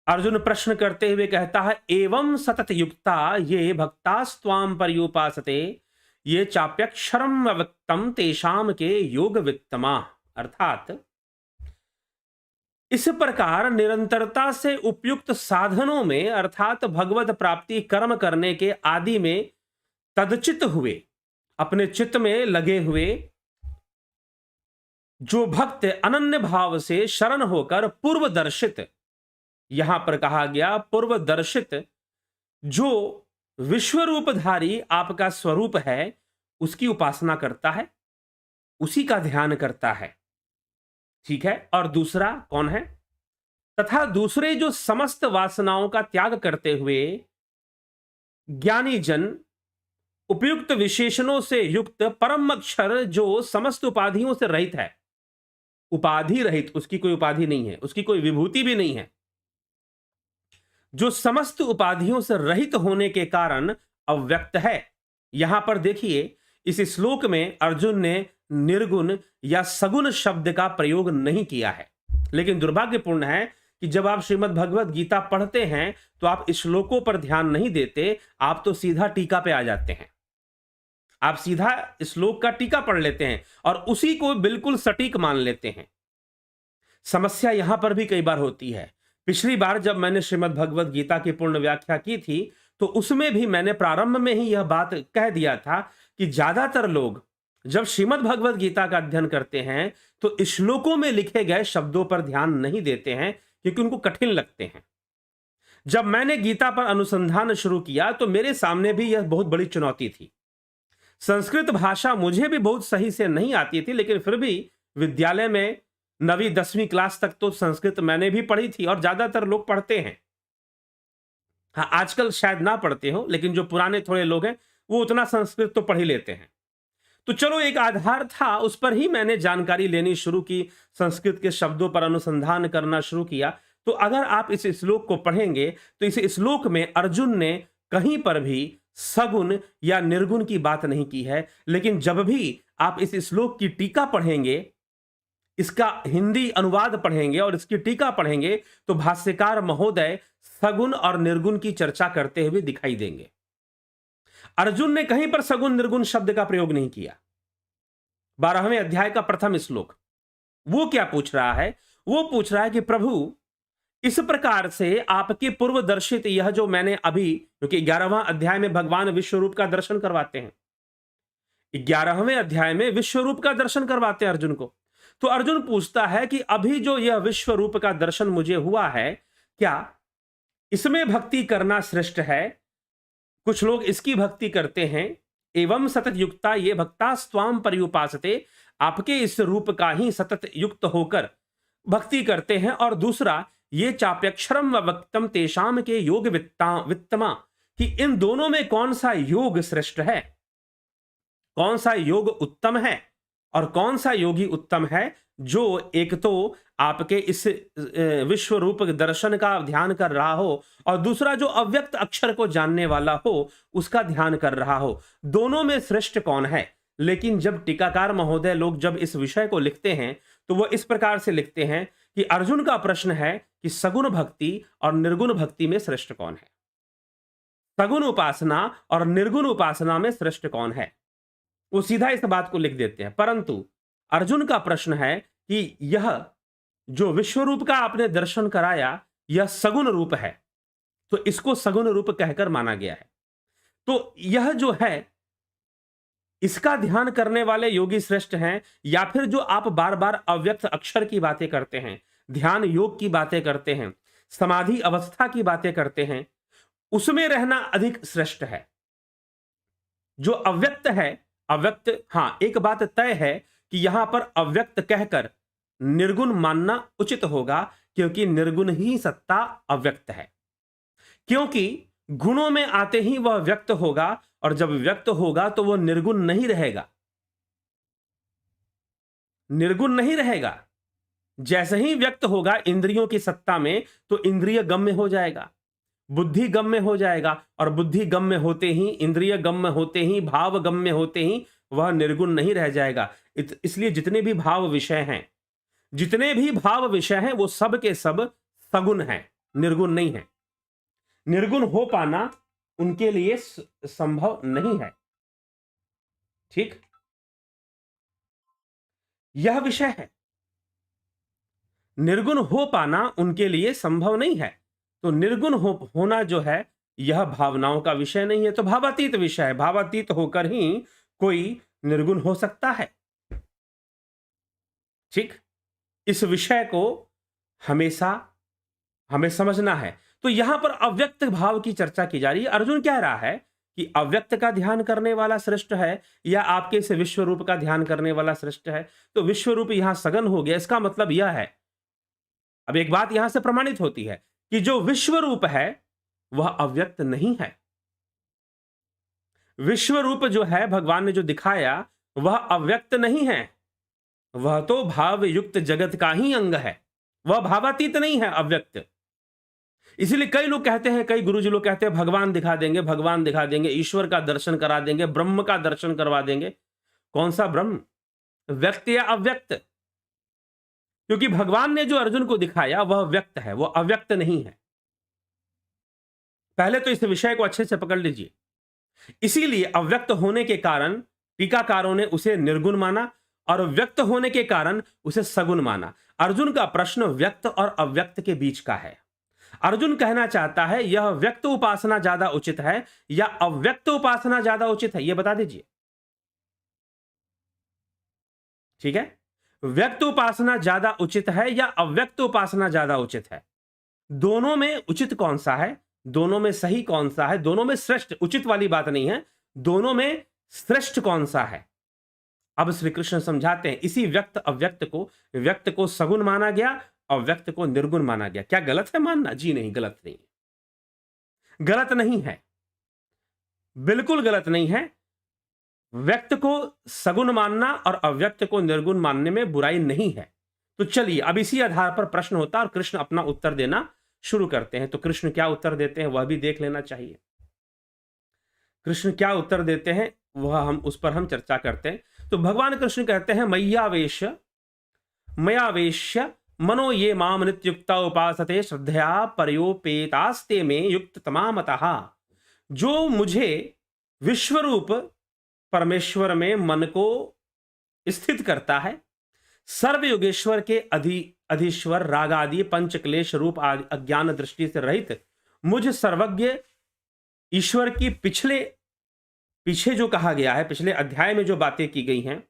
अर्जुन प्रश्न करते हुए कहता है, एवं सतत युक्ता ये भक्तास्त्वाम पर्युपासते ये चाप्यक्षरम अव्यक्तम तेषाम के योग वित्तमा। अर्थात इस प्रकार निरंतरता से उपयुक्त साधनों में, अर्थात भगवत प्राप्ति कर्म करने के आदि में तदचित हुए, अपने चित्त में लगे हुए जो भक्त अनन्य भाव से शरण होकर पूर्वदर्शित, यहां पर कहा गया पूर्वदर्शित, जो विश्वरूपधारी आपका स्वरूप है उसकी उपासना करता है, उसी का ध्यान करता है, ठीक है। और दूसरा कौन है, तथा दूसरे जो समस्त वासनाओं का त्याग करते हुए ज्ञानी जन, उपयुक्त विशेषणों से युक्त परम अक्षर जो समस्त उपाधियों से रहित है, उपाधि रहित, उसकी कोई उपाधि नहीं है, उसकी कोई विभूति भी नहीं है, जो समस्त उपाधियों से रहित होने के कारण अव्यक्त है। यहां पर देखिए, इस श्लोक में अर्जुन ने निर्गुण या सगुण शब्द का प्रयोग नहीं किया है। लेकिन दुर्भाग्यपूर्ण है कि जब आप श्रीमद् भगवद गीता पढ़ते हैं तो आप इस श्लोकों पर ध्यान नहीं देते, आप तो सीधा टीका पे आ जाते हैं। आप सीधा श्लोक का टीका पढ़ लेते हैं और उसी को बिल्कुल सटीक मान लेते हैं। समस्या यहां पर भी कई बार होती है। पिछली बार जब मैंने श्रीमद् भगवद गीता की पूर्ण व्याख्या की थी, तो उसमें भी मैंने प्रारंभ में ही यह बात कह दिया था कि ज्यादातर लोग जब श्रीमद् भगवद गीता का अध्ययन करते हैं तो श्लोकों में लिखे गए शब्दों पर ध्यान नहीं देते हैं, क्योंकि उनको कठिन लगते हैं। जब मैंने गीता पर अनुसंधान शुरू किया तो मेरे सामने भी यह बहुत बड़ी चुनौती थी। संस्कृत भाषा मुझे भी बहुत सही से नहीं आती थी, लेकिन फिर भी विद्यालय में 9वीं 10वीं क्लास तक तो संस्कृत मैंने भी पढ़ी थी, और ज्यादातर लोग पढ़ते हैं। हाँ, आजकल शायद ना पढ़ते हो, लेकिन जो पुराने थोड़े लोग हैं वो उतना संस्कृत तो पढ़ ही लेते हैं। तो चलो, एक आधार था, उस पर ही मैंने जानकारी लेनी शुरू की, संस्कृत के शब्दों पर अनुसंधान करना शुरू किया। तो अगर आप इस श्लोक को पढ़ेंगे तो इस श्लोक में अर्जुन ने कहीं पर भी सगुण या निर्गुण की बात नहीं की है। लेकिन जब भी आप इस श्लोक की टीका पढ़ेंगे, इसका हिंदी अनुवाद पढ़ेंगे और इसकी टीका पढ़ेंगे, तो भाष्यकार महोदय सगुण और निर्गुण की चर्चा करते हुए दिखाई देंगे। अर्जुन ने कहीं पर सगुण निर्गुण शब्द का प्रयोग नहीं किया। 12वें अध्याय का प्रथम श्लोक वो क्या पूछ रहा है, वो पूछ रहा है कि प्रभु, इस प्रकार से आपके पूर्व दर्शित यह जो मैंने अभी, क्योंकि 11वां अध्याय में भगवान विश्व रूप का दर्शन करवाते हैं, 11वें अध्याय में विश्व रूप का दर्शन करवाते हैं अर्जुन को। तो अर्जुन पूछता है कि अभी जो यह विश्व रूप का दर्शन मुझे हुआ है, क्या इसमें भक्ति करना श्रेष्ठ है? कुछ लोग इसकी भक्ति करते हैं। एवं सतत युक्ता ये भक्ता स्वाम पर्युपासते, आपके इस रूप का ही सतत युक्त होकर भक्ति करते हैं। और दूसरा, ये चाप्यक्षरम व वक्तम तेषाम के योग वित्तमा, कि इन दोनों में कौन सा योग श्रेष्ठ है, कौन सा योग उत्तम है, और कौन सा योगी उत्तम है जो एक तो आपके इस विश्व रूप दर्शन का ध्यान कर रहा हो, और दूसरा जो अव्यक्त अक्षर को जानने वाला हो उसका ध्यान कर रहा हो। दोनों में श्रेष्ठ कौन है? लेकिन जब टीकाकार महोदय लोग जब इस विषय को लिखते हैं तो वह इस प्रकार से लिखते हैं कि अर्जुन का प्रश्न है कि सगुण भक्ति और निर्गुण भक्ति में श्रेष्ठ कौन है, सगुण उपासना और निर्गुण उपासना में श्रेष्ठ कौन है। वो सीधा इस बात को लिख देते हैं। परंतु अर्जुन का प्रश्न है कि यह जो विश्व रूप का आपने दर्शन कराया यह सगुण रूप है, तो इसको सगुण रूप कहकर माना गया है। तो यह जो है इसका ध्यान करने वाले योगी श्रेष्ठ हैं, या फिर जो आप बार बार अव्यक्त अक्षर की बातें करते हैं, ध्यान योग की बातें करते हैं, समाधि अवस्था की बातें करते हैं, उसमें रहना अधिक श्रेष्ठ है। जो अव्यक्त है, अव्यक्त, हां एक बात तय है कि यहां पर अव्यक्त कहकर निर्गुण मानना उचित होगा, क्योंकि निर्गुण ही सत्ता अव्यक्त है। क्योंकि गुणों में आते ही वह व्यक्त होगा, और जब व्यक्त होगा तो वह निर्गुण नहीं रहेगा, निर्गुण नहीं रहेगा। जैसे ही व्यक्त होगा इंद्रियों की सत्ता में, तो इंद्रिय गम्य हो जाएगा, बुद्धि गम्य हो जाएगा, और बुद्धि गम्य होते ही, इंद्रिय गम्य होते ही, भाव गम्य होते ही वह निर्गुण नहीं रह जाएगा। इसलिए जितने भी भाव विषय हैं, जितने भी भाव विषय हैं वो सब के सब सगुण हैं, निर्गुण नहीं है। निर्गुण हो पाना उनके लिए संभव नहीं है। ठीक, यह विषय है, निर्गुण हो पाना उनके लिए संभव नहीं है। तो निर्गुण होना जो है यह भावनाओं का विषय नहीं है, तो भावातीत विषय है। भावातीत होकर ही कोई निर्गुण हो सकता है। ठीक, इस विषय को हमेशा हमें समझना है। तो यहां पर अव्यक्त भाव की चर्चा की जा रही है। अर्जुन कह रहा है कि अव्यक्त का ध्यान करने वाला श्रेष्ठ है या आपके इस विश्व रूप का ध्यान करने वाला श्रेष्ठ है। तो विश्व रूप यहां सगन हो गया। इसका मतलब यह है, अब एक बात यहां से प्रमाणित होती है कि जो विश्व रूप है वह अव्यक्त नहीं है। विश्व रूप जो है भगवान ने जो दिखाया वह अव्यक्त नहीं है, वह तो भाव युक्त जगत का ही अंग है, वह भावातीत नहीं है, अव्यक्त। इसलिए कई लोग कहते हैं, कई गुरुजी लोग कहते हैं भगवान दिखा देंगे, भगवान दिखा देंगे, ईश्वर का दर्शन करा देंगे, ब्रह्म का दर्शन करवा देंगे। कौन सा ब्रह्म, व्यक्त या अव्यक्त? क्योंकि भगवान ने जो अर्जुन को दिखाया वह व्यक्त है, वह अव्यक्त नहीं है। पहले तो इस विषय को अच्छे से पकड़ लीजिए। इसीलिए अव्यक्त होने के कारण टीकाकारों ने उसे निर्गुण माना, और व्यक्त होने के कारण उसे सगुण माना। अर्जुन का प्रश्न व्यक्त और अव्यक्त के बीच का है। अर्जुन कहना चाहता है यह व्यक्त उपासना ज्यादा उचित है या अव्यक्त उपासना ज्यादा उचित है, यह बता दीजिए। ठीक है, व्यक्त उपासना ज्यादा उचित है या अव्यक्त उपासना ज्यादा उचित है? दोनों में उचित कौन सा है, दोनों में सही कौन सा है, दोनों में श्रेष्ठ, उचित वाली बात नहीं है, दोनों में श्रेष्ठ कौन सा है? अब श्री कृष्ण समझाते हैं। इसी व्यक्त अव्यक्त को, व्यक्त को सगुण माना गया, अव्यक्त को निर्गुण माना गया। क्या गलत है मानना? जी नहीं, गलत नहीं है, गलत नहीं है, बिल्कुल गलत नहीं है। व्यक्त को सगुण मानना और अव्यक्त को निर्गुण मानने में बुराई नहीं है। तो चलिए अब इसी आधार पर प्रश्न होता है और कृष्ण अपना उत्तर देना शुरू करते हैं। तो कृष्ण क्या उत्तर देते हैं वह भी देख लेना चाहिए। कृष्ण क्या उत्तर देते हैं वह हम उस पर हम चर्चा करते हैं। तो भगवान कृष्ण कहते हैं मयावेश्य मनो ये माम नित्युक्ता उपासते श्रद्धया पर्योपेतास्ते में युक्त तमामतः। जो मुझे विश्वरूप परमेश्वर में मन को स्थित करता है, सर्वयुगेश्वर के अधीश्वर रागादि पंच क्लेश रूप अज्ञान दृष्टि से रहित मुझ सर्वज्ञ ईश्वर की पीछे जो कहा गया है, पिछले अध्याय में जो बातें की गई हैं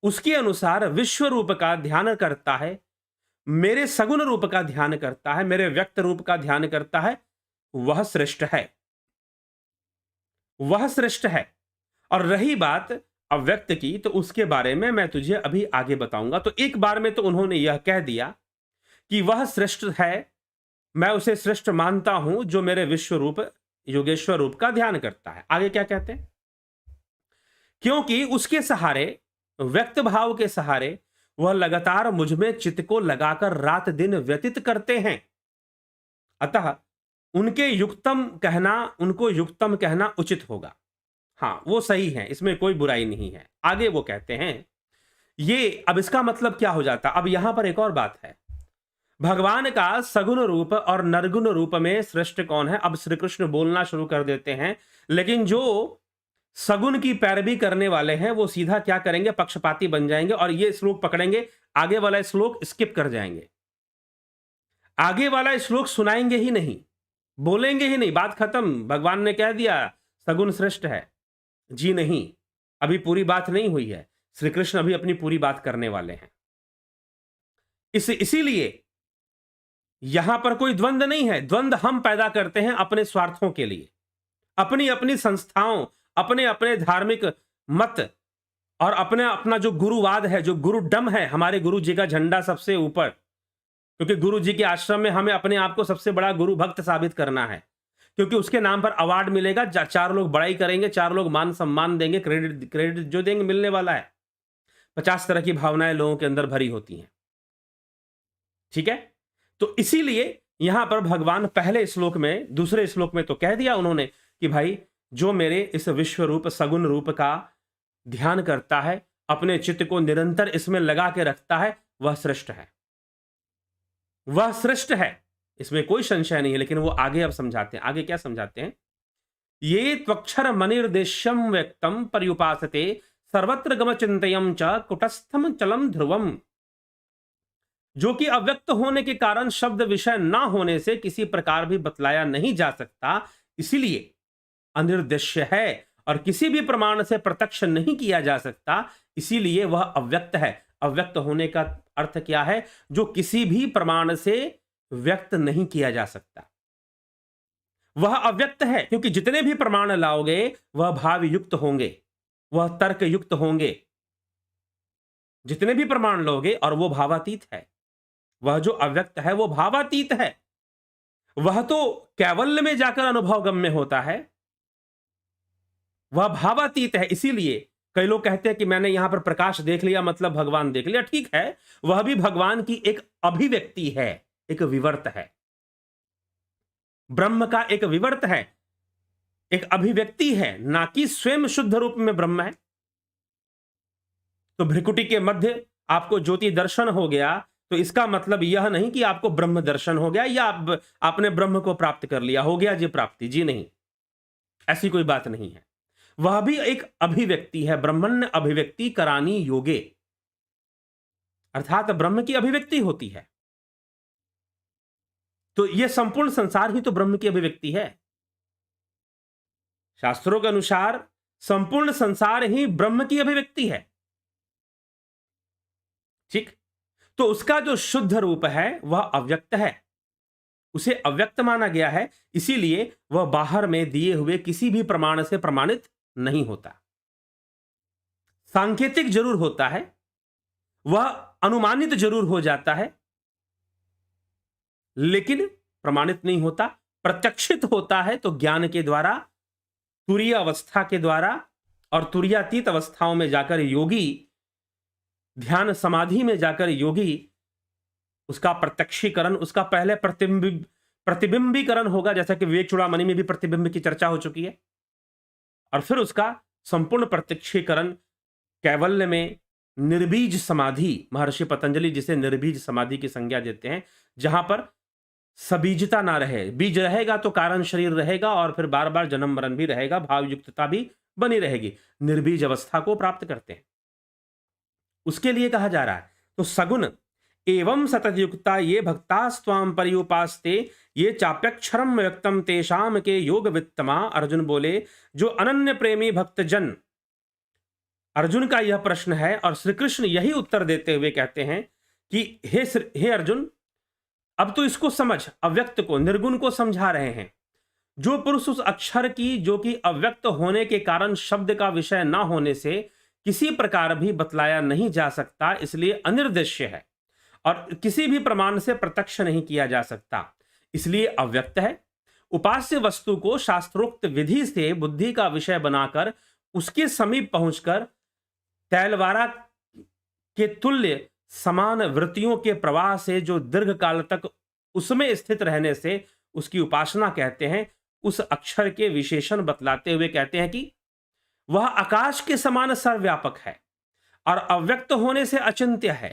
उसके अनुसार विश्व रूप का ध्यान करता है, मेरे सगुण रूप का ध्यान करता है, मेरे व्यक्त रूप का ध्यान करता है, वह श्रेष्ठ है, वह श्रेष्ठ है। और रही बात अव्यक्त की, तो उसके बारे में मैं तुझे अभी आगे बताऊंगा। तो एक बार में तो उन्होंने यह कह दिया कि वह श्रेष्ठ है, मैं उसे श्रेष्ठ मानता हूं जो मेरे विश्व रूप योगेश्वर रूप का ध्यान करता है। आगे क्या कहते हैं? क्योंकि उसके सहारे, व्यक्त भाव के सहारे, वह लगातार मुझ में चित्त को लगाकर रात दिन व्यतीत करते हैं। अतः उनको युक्तम कहना उचित होगा। हाँ, वो सही है, इसमें कोई बुराई नहीं है। आगे वो कहते हैं, ये अब इसका मतलब क्या हो जाता? अब यहां पर एक और बात है, भगवान का सगुण रूप और निर्गुण रूप में श्रेष्ठ कौन है? अब श्री कृष्ण बोलना शुरू कर देते हैं, लेकिन जो सगुण की पैरवी करने वाले हैं वो सीधा क्या करेंगे? पक्षपाती बन जाएंगे और ये श्लोक पकड़ेंगे, आगे वाला श्लोक स्किप कर जाएंगे, आगे वाला श्लोक सुनाएंगे ही नहीं, बोलेंगे ही नहीं, बात खत्म। भगवान ने कह दिया सगुण श्रेष्ठ है। जी नहीं, अभी पूरी बात नहीं हुई है। श्री कृष्ण अभी अपनी पूरी बात करने वाले हैं। इसीलिए यहां पर कोई द्वंद्व नहीं है। द्वंद्व हम पैदा करते हैं अपने स्वार्थों के लिए, अपनी अपनी संस्थाओं, अपने अपने धार्मिक मत और अपने अपना जो गुरुवाद है, जो गुरुडम है, हमारे गुरु जी का झंडा सबसे ऊपर, क्योंकि गुरु जी के आश्रम में हमें अपने आप को सबसे बड़ा गुरु भक्त साबित करना है, क्योंकि उसके नाम पर अवार्ड मिलेगा, चार लोग बड़ाई करेंगे, चार लोग मान सम्मान देंगे, क्रेडिट जो देंगे मिलने वाला है। 50 तरह की भावनाएं लोगों के अंदर भरी होती हैं। ठीक है, तो इसीलिए यहां पर भगवान पहले श्लोक में, दूसरे श्लोक में तो कह दिया उन्होंने कि भाई जो मेरे इस विश्व रूप सगुण रूप का ध्यान करता है, अपने चित्त को निरंतर इसमें लगा के रखता है, वह श्रेष्ठ है, वह श्रेष्ठ है, इसमें कोई संशय नहीं है। लेकिन वो आगे अब समझाते हैं। आगे क्या समझाते हैं? ये त्वक्षर मनिर्देश्यम व्यक्तम पर्युपासते सर्वत्र गम चिंतयम च कुटस्थम चलम ध्रुवम। जो कि अव्यक्त होने के कारण शब्द विषय ना होने से किसी प्रकार भी बतलाया नहीं जा सकता, इसीलिए अनिर्देश्य है और किसी भी प्रमाण से प्रत्यक्ष नहीं किया जा सकता, इसीलिए वह अव्यक्त है। अव्यक्त होने का अर्थ क्या है? जो किसी भी प्रमाण से व्यक्त नहीं किया जा सकता, वह अव्यक्त है। क्योंकि जितने भी प्रमाण लाओगे वह भाव युक्त होंगे, वह तर्क युक्त होंगे। जितने भी प्रमाण लोगे और वो भावातीत है। वह जो अव्यक्त है वो भावातीत है, वह तो कैवल्य में जाकर अनुभव गम्य होता है, वह भावातीत है। इसीलिए कई लोग कहते हैं कि मैंने यहां पर प्रकाश देख लिया मतलब भगवान देख लिया। ठीक है, वह भी भगवान की एक अभिव्यक्ति है, एक विवर्त है, ब्रह्म का एक विवर्त है, एक अभिव्यक्ति है, ना कि स्वयं शुद्ध रूप में ब्रह्म है। तो भ्रिकुटी के मध्य आपको ज्योति दर्शन हो गया, तो इसका मतलब यह नहीं कि आपको ब्रह्म दर्शन हो गया या आपने ब्रह्म को प्राप्त कर लिया, हो गया जी प्राप्ति। जी नहीं, ऐसी कोई बात नहीं है। वह भी एक अभिव्यक्ति है, ब्रह्मण्य अभिव्यक्ति करानी योगे, अर्थात ब्रह्म की अभिव्यक्ति होती है। तो यह संपूर्ण संसार ही तो ब्रह्म की अभिव्यक्ति है। शास्त्रों के अनुसार संपूर्ण संसार ही ब्रह्म की अभिव्यक्ति है। ठीक, तो उसका जो शुद्ध रूप है वह अव्यक्त है, उसे अव्यक्त माना गया है, इसीलिए वह बाहर में दिए हुए किसी भी प्रमाण से प्रमाणित नहीं होता। सांकेतिक जरूर होता है, वह अनुमानित जरूर हो जाता है, लेकिन प्रमाणित नहीं होता। प्रत्यक्षित होता है तो ज्ञान के द्वारा, तुरीय अवस्था के द्वारा, और तुरीयातीत अवस्थाओं में जाकर योगी, ध्यान समाधि में जाकर योगी उसका प्रत्यक्षीकरण, उसका पहले प्रतिबिंबीकरण होगा, जैसा कि विवेक चूड़ामणि में भी प्रतिबिंब की चर्चा हो चुकी है, और फिर उसका संपूर्ण प्रत्यक्षीकरण कैवल्य में निर्बीज समाधि, महर्षि पतंजलि जिसे निर्बीज समाधि की संज्ञा देते हैं, जहां पर सबीजता ना रहे। बीज रहेगा तो कारण शरीर रहेगा और फिर बार बार जन्म मरण भी रहेगा, भावयुक्तता भी बनी रहेगी। निर्बीज अवस्था को प्राप्त करते हैं, उसके लिए कहा जा रहा है। तो सगुण एवं सततयुक्ता ये भक्तास्त्वाम पर्युपास्ते ये चाप्यक्षरम व्यक्तम तेषाम के योग वित्तमा। अर्जुन बोले, जो अनन्य प्रेमी भक्तजन अर्जुन का यह प्रश्न है और श्री कृष्ण यही उत्तर देते हुए कहते हैं कि हे अर्जुन, अब तो इसको समझ, अव्यक्त को, निर्गुण को समझा रहे हैं। जो पुरुष उस अक्षर की, जो कि अव्यक्त होने के कारण शब्द का विषय न होने से किसी प्रकार भी बतलाया नहीं जा सकता, इसलिए अनिर्देश्य है और किसी भी प्रमाण से प्रत्यक्ष नहीं किया जा सकता, इसलिए अव्यक्त है। उपास्य वस्तु को शास्त्रोक्त विधि से बुद्धि का विषय बनाकर उसके समीप पहुंचकर तैलवारा के तुल्य समान वृत्तियों के प्रवाह से जो दीर्घ काल तक उसमें स्थित रहने से उसकी उपासना कहते हैं। उस अक्षर के विशेषण बतलाते हुए कहते हैं कि वह आकाश के समान सर्वव्यापक है और अव्यक्त होने से अचिंत्य है,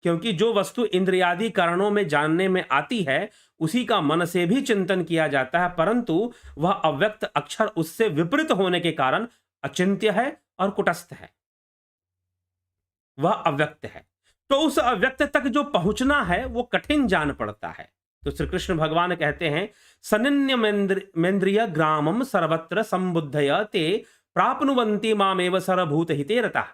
क्योंकि जो वस्तु इंद्रियादि कारणों में जानने में आती है उसी का मन से भी चिंतन किया जाता है, परंतु वह अव्यक्त अक्षर उससे विपरीत होने के कारण अचिंत्य है और कुटस्थ है, वह अव्यक्त है। तो उस अव्यक्त तक जो पहुंचना है वो कठिन जान पड़ता है। तो श्री कृष्ण भगवान कहते हैं, सनिन्यमेन्द्रिय ग्रामम सर्वत्र संबुद्धय ते प्राप्नुवन्ति मामेव सर्वभूत हिते रतः।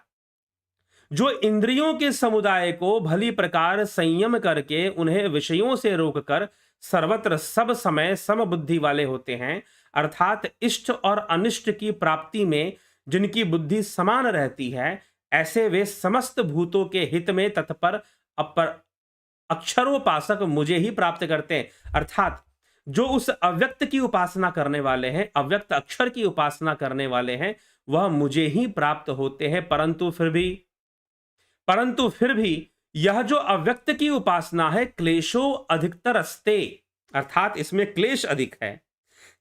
जो इंद्रियों के समुदाय को भली प्रकार संयम करके उन्हें विषयों से रोककर सर्वत्र सब समय समबुद्धि वाले होते हैं, अर्थात इष्ट और अनिष्ट की प्राप्ति में जिनकी बुद्धि समान रहती है, ऐसे वे समस्त भूतों के हित में तत्पर अक्षरोपासक मुझे ही प्राप्त करते हैं। अर्थात जो उस अव्यक्त की उपासना करने वाले हैं, अव्यक्त अक्षर की उपासना करने वाले हैं, वह मुझे ही प्राप्त होते हैं। परंतु फिर भी यह जो अव्यक्त की उपासना है, क्लेशो अधिकतर अस्ते, अर्थात इसमें क्लेश अधिक है।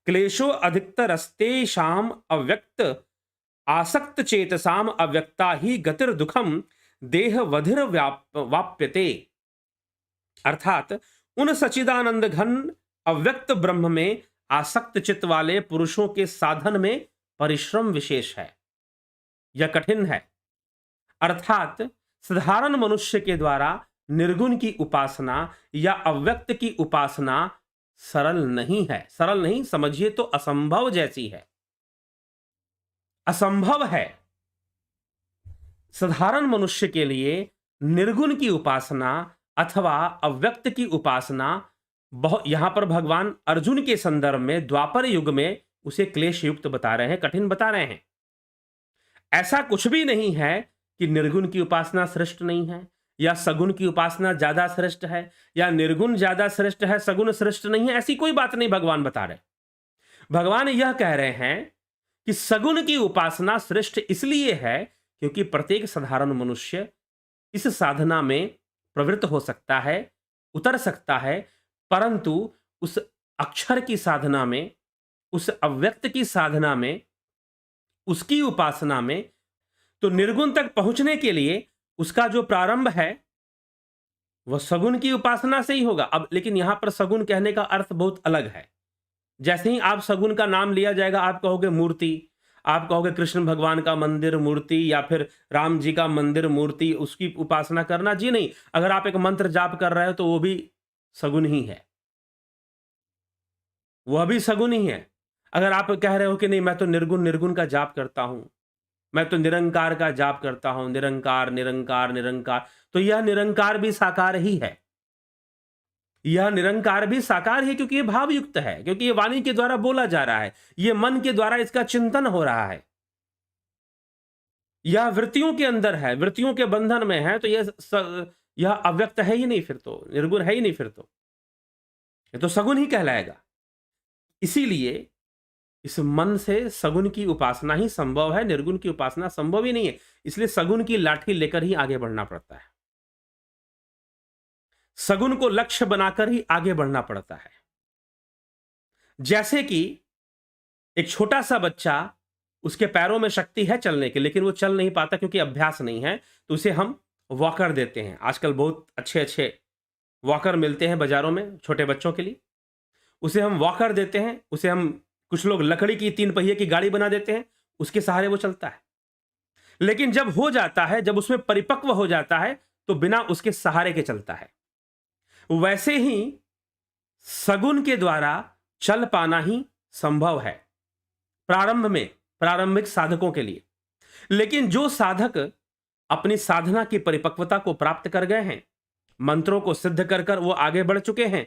क्लेशो अधिकतर अस्ते शाम अव्यक्त आसक्त चेतसाम अव्यक्ता ही गतिर दुखम देह वधिर वाप्यते। अर्थात उन सचिदानंद घन अव्यक्त ब्रह्म में आसक्त चित्त वाले पुरुषों के साधन में परिश्रम विशेष है, यह कठिन है। अर्थात साधारण मनुष्य के द्वारा निर्गुण की उपासना या अव्यक्त की उपासना सरल नहीं है। सरल नहीं समझिए तो असंभव जैसी है, असंभव है। साधारण मनुष्य के लिए निर्गुण की उपासना अथवा अव्यक्त की उपासना बहुत, यहां पर भगवान अर्जुन के संदर्भ में द्वापर युग में उसे क्लेश युक्त बता रहे हैं, कठिन बता रहे हैं। ऐसा कुछ भी नहीं है कि निर्गुण की उपासना श्रेष्ठ नहीं है या सगुण की उपासना ज्यादा श्रेष्ठ है या निर्गुण ज्यादा श्रेष्ठ है, सगुण श्रेष्ठ नहीं है, ऐसी कोई बात नहीं भगवान बता रहे। भगवान यह कह रहे हैं कि सगुण की उपासना श्रेष्ठ इसलिए है क्योंकि प्रत्येक साधारण मनुष्य इस साधना में प्रवृत्त हो सकता है, उतर सकता है, परंतु उस अक्षर की साधना में, उस अव्यक्त की साधना में, उसकी उपासना में, तो निर्गुण तक पहुंचने के लिए उसका जो प्रारंभ है वह सगुण की उपासना से ही होगा। अब लेकिन यहां पर सगुण कहने का अर्थ बहुत अलग है। जैसे ही आप सगुण का नाम लिया जाएगा, आप कहोगे मूर्ति, आप कहोगे कृष्ण भगवान का मंदिर मूर्ति या फिर राम जी का मंदिर मूर्ति, उसकी उपासना करना। जी नहीं, अगर आप एक मंत्र जाप कर रहे हो तो वो भी सगुण ही है, वह भी सगुण ही है। अगर आप कह रहे हो कि नहीं मैं तो निर्गुण का जाप करता हूं, मैं तो निरंकार का जाप करता हूं, निरंकार निरंकार निरंकार, तो यह निरंकार भी साकार ही है। यह निरंकार भी साकार है क्योंकि यह भावयुक्त है, क्योंकि यह वाणी के द्वारा बोला जा रहा है, यह मन के द्वारा इसका चिंतन हो रहा है, यह वृत्तियों के अंदर है, वृत्तियों के बंधन में है, तो यह अव्यक्त है ही नहीं, फिर तो निर्गुण है ही नहीं, फिर तो यह तो सगुण ही कहलाएगा। इसीलिए इस मन से सगुण की उपासना ही संभव है, निर्गुण की उपासना संभव ही नहीं है। इसलिए सगुण की लाठी लेकर ही आगे बढ़ना पड़ता है, सगुण को लक्ष्य बनाकर ही आगे बढ़ना पड़ता है। जैसे कि एक छोटा सा बच्चा, उसके पैरों में शक्ति है चलने की, लेकिन वो चल नहीं पाता क्योंकि अभ्यास नहीं है, तो उसे हम वॉकर देते हैं। आजकल बहुत अच्छे अच्छे वॉकर मिलते हैं बाजारों में छोटे बच्चों के लिए, उसे हम वॉकर देते हैं। उसे हम, कुछ लोग लकड़ी की 3 पहिए की गाड़ी बना देते हैं, उसके सहारे वो चलता है। लेकिन जब हो जाता है, जब उसमें परिपक्व हो जाता है, तो बिना उसके सहारे के चलता है। वैसे ही सगुण के द्वारा चल पाना ही संभव है प्रारंभ में, प्रारंभिक साधकों के लिए। लेकिन जो साधक अपनी साधना की परिपक्वता को प्राप्त कर गए हैं, मंत्रों को सिद्ध कर कर वो आगे बढ़ चुके हैं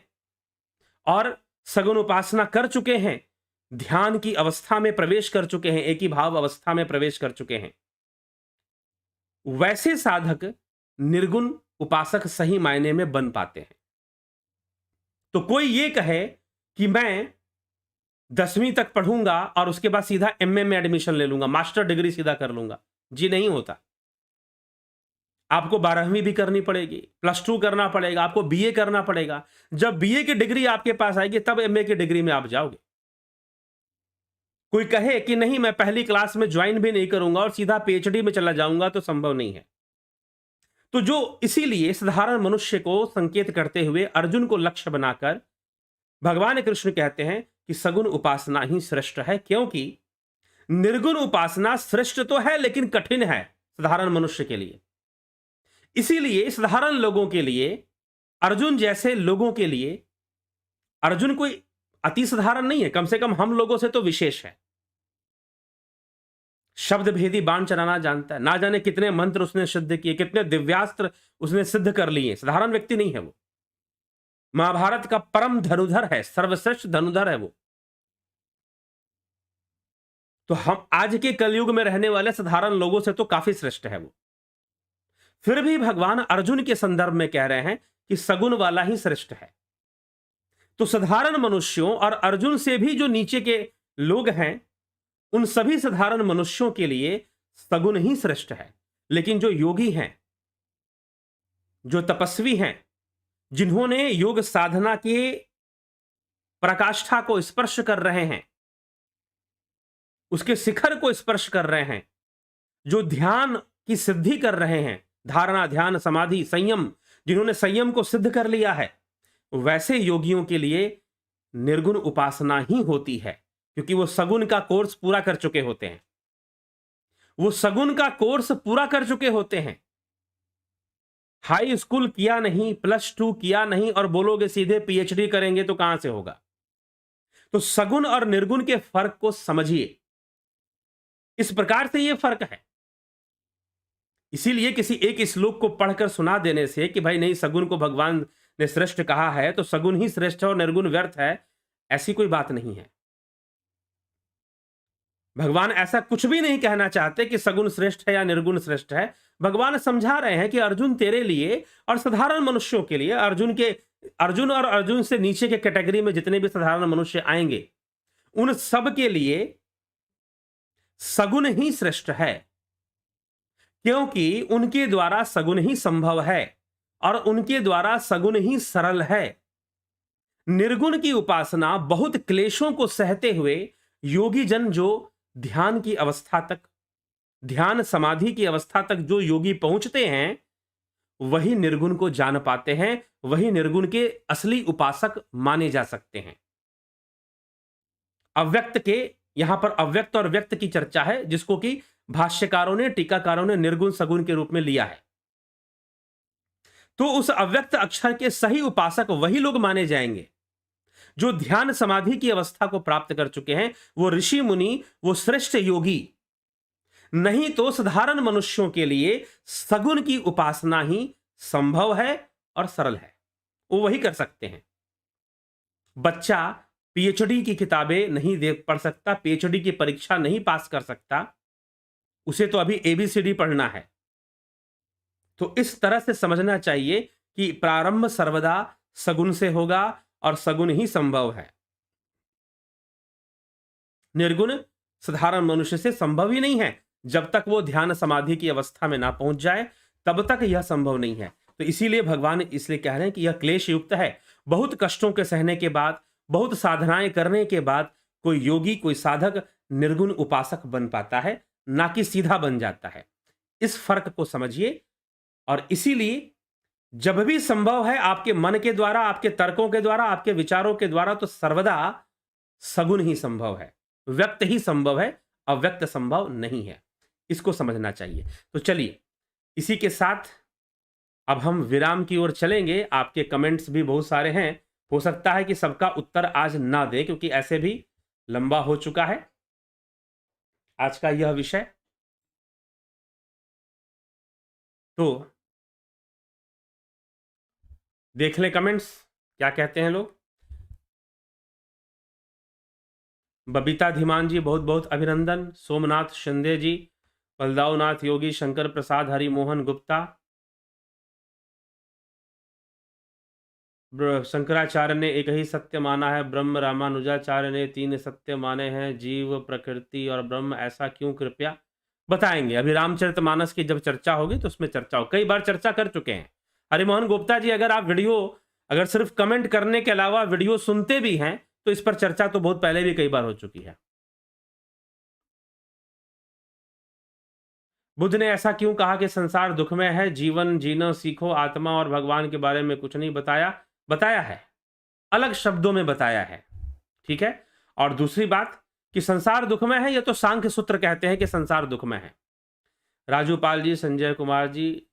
और सगुण उपासना कर चुके हैं, ध्यान की अवस्था में प्रवेश कर चुके हैं, एक ही भाव अवस्था में प्रवेश कर चुके हैं, वैसे साधक निर्गुण उपासक सही मायने में बन पाते हैं। तो कोई ये कहे कि मैं 10वीं तक पढ़ूंगा और उसके बाद सीधा एमए में एडमिशन ले लूंगा, मास्टर डिग्री सीधा कर लूंगा, जी नहीं होता। आपको 12वीं भी करनी पड़ेगी, +2 करना पड़ेगा, आपको बीए करना पड़ेगा। जब बीए की डिग्री आपके पास आएगी तब एमए की डिग्री में आप जाओगे। कोई कहे कि नहीं मैं पहली क्लास में ज्वाइन भी नहीं करूंगा और सीधा पीएचडी में चला जाऊंगा, तो संभव नहीं है। तो जो इसीलिए साधारण मनुष्य को संकेत करते हुए अर्जुन को लक्ष्य बनाकर भगवान कृष्ण कहते हैं कि सगुण उपासना ही श्रेष्ठ है, क्योंकि निर्गुण उपासना श्रेष्ठ तो है लेकिन कठिन है साधारण मनुष्य के लिए। इसीलिए साधारण लोगों के लिए, अर्जुन जैसे लोगों के लिए, अर्जुन कोई अति साधारण नहीं है, कम से कम हम लोगों से तो विशेष है। शब्द भेदी बाण चलाना जानता है, ना जाने कितने मंत्र उसने सिद्ध किए, कितने दिव्यास्त्र उसने सिद्ध कर लिए। साधारण व्यक्ति नहीं है वो, महाभारत का परम धनुधर है, सर्वश्रेष्ठ धनुधर है वो। तो हम आज के कलयुग में रहने वाले साधारण लोगों से तो काफी श्रेष्ठ है वो। फिर भी भगवान अर्जुन के संदर्भ में कह रहे हैं कि सगुण वाला ही श्रेष्ठ है। तो साधारण मनुष्यों और अर्जुन से भी जो नीचे के लोग हैं, उन सभी साधारण मनुष्यों के लिए सगुण ही श्रेष्ठ है। लेकिन जो योगी हैं, जो तपस्वी हैं, जिन्होंने योग साधना के पराकाष्ठा को स्पर्श कर रहे हैं, उसके शिखर को स्पर्श कर रहे हैं, जो ध्यान की सिद्धि कर रहे हैं, धारणा, ध्यान, समाधि, संयम, जिन्होंने संयम को सिद्ध कर लिया है, वैसे योगियों के लिए निर्गुण उपासना ही होती है, क्योंकि वो सगुण का कोर्स पूरा कर चुके होते हैं। वो सगुण का कोर्स पूरा कर चुके होते हैं। हाई स्कूल किया नहीं, +2 किया नहीं और बोलोगे सीधे पीएचडी करेंगे, तो कहां से होगा? तो सगुण और निर्गुण के फर्क को समझिए। इस प्रकार से यह फर्क है। इसीलिए किसी एक श्लोक को पढ़कर सुना देने से कि भाई नहीं, सगुण को भगवान ने श्रेष्ठ कहा है तो सगुण ही श्रेष्ठ है और निर्गुण व्यर्थ है, ऐसी कोई बात नहीं है। भगवान ऐसा कुछ भी नहीं कहना चाहते कि सगुण श्रेष्ठ है या निर्गुण श्रेष्ठ है। भगवान समझा रहे हैं कि अर्जुन तेरे लिए और साधारण मनुष्यों के लिए, अर्जुन और अर्जुन से नीचे के कैटेगरी में जितने भी साधारण मनुष्य आएंगे, उन सब के लिए सगुण ही श्रेष्ठ है, क्योंकि उनके द्वारा सगुण ही संभव है और उनके द्वारा सगुण ही सरल है। निर्गुण की उपासना बहुत क्लेशों को सहते हुए योगी जन, जो ध्यान की अवस्था तक, ध्यान समाधि की अवस्था तक जो योगी पहुंचते हैं, वही निर्गुण को जान पाते हैं, वही निर्गुण के असली उपासक माने जा सकते हैं। अव्यक्त के, यहां पर अव्यक्त और व्यक्त की चर्चा है, जिसको कि भाष्यकारों ने, टीकाकारों ने निर्गुण सगुण के रूप में लिया है। तो उस अव्यक्त अक्षर के सही उपासक वही लोग माने जाएंगे जो ध्यान समाधि की अवस्था को प्राप्त कर चुके हैं, वो ऋषि मुनि, वो श्रेष्ठ योगी। नहीं तो साधारण मनुष्यों के लिए सगुण की उपासना ही संभव है और सरल है, वो वही कर सकते हैं। बच्चा पीएचडी की किताबें नहीं देख पढ़ सकता, पीएचडी की परीक्षा नहीं पास कर सकता, उसे तो अभी एबीसीडी पढ़ना है। तो इस तरह से समझना चाहिए कि प्रारंभ सर्वदा सगुण से होगा और सगुण ही संभव है। निर्गुण साधारण मनुष्य से संभव ही नहीं है। जब तक वो ध्यान समाधि की अवस्था में ना पहुंच जाए, तब तक यह संभव नहीं है। तो इसीलिए भगवान इसलिए कह रहे हैं कि यह क्लेश युक्त है। बहुत कष्टों के सहने के बाद, बहुत साधनाएं करने के बाद कोई योगी, कोई साधक निर्गुण उपासक बन पाता है, ना कि सीधा बन जाता है। इस फर्क को समझिए। और इसीलिए जब भी संभव है आपके मन के द्वारा, आपके तर्कों के द्वारा, आपके विचारों के द्वारा, तो सर्वदा सगुण ही संभव है, व्यक्त ही संभव है, अव्यक्त संभव नहीं है। इसको समझना चाहिए। तो चलिए, इसी के साथ अब हम विराम की ओर चलेंगे। आपके कमेंट्स भी बहुत सारे हैं, हो सकता है कि सबका उत्तर आज ना दे, क्योंकि ऐसे भी लंबा हो चुका है आज का यह विषय। तो देख लें कमेंट्स क्या कहते हैं लोग। बबीता धीमान जी बहुत बहुत अभिनंदन। सोमनाथ शिंदे जी, बलदावनाथ योगी, शंकर प्रसाद, हरिमोहन गुप्ता, शंकराचार्य ने एक ही सत्य माना है, ब्रह्म। रामानुजाचार्य ने 3 सत्य माने हैं, जीव, प्रकृति और ब्रह्म। ऐसा क्यों, कृपया बताएंगे। अभी रामचरितमानस की जब चर्चा होगी तो उसमें चर्चा हो, कई बार चर्चा कर चुके हैं। हरिमोहन गुप्ता जी, अगर आप वीडियो, अगर सिर्फ कमेंट करने के अलावा वीडियो सुनते भी हैं तो इस पर चर्चा तो बहुत पहले भी कई बार हो चुकी है। बुद्ध ने ऐसा क्यों कहा कि संसार दुखमय है, जीवन जीना सीखो, आत्मा और भगवान के बारे में कुछ नहीं बताया? बताया है, अलग शब्दों में बताया है, ठीक है। और दूसरी बात कि संसार दुखमय है, ये तो सांख्य सूत्र कहते हैं कि संसार दुखमय है। राजूपाल जी, संजय कुमार जी,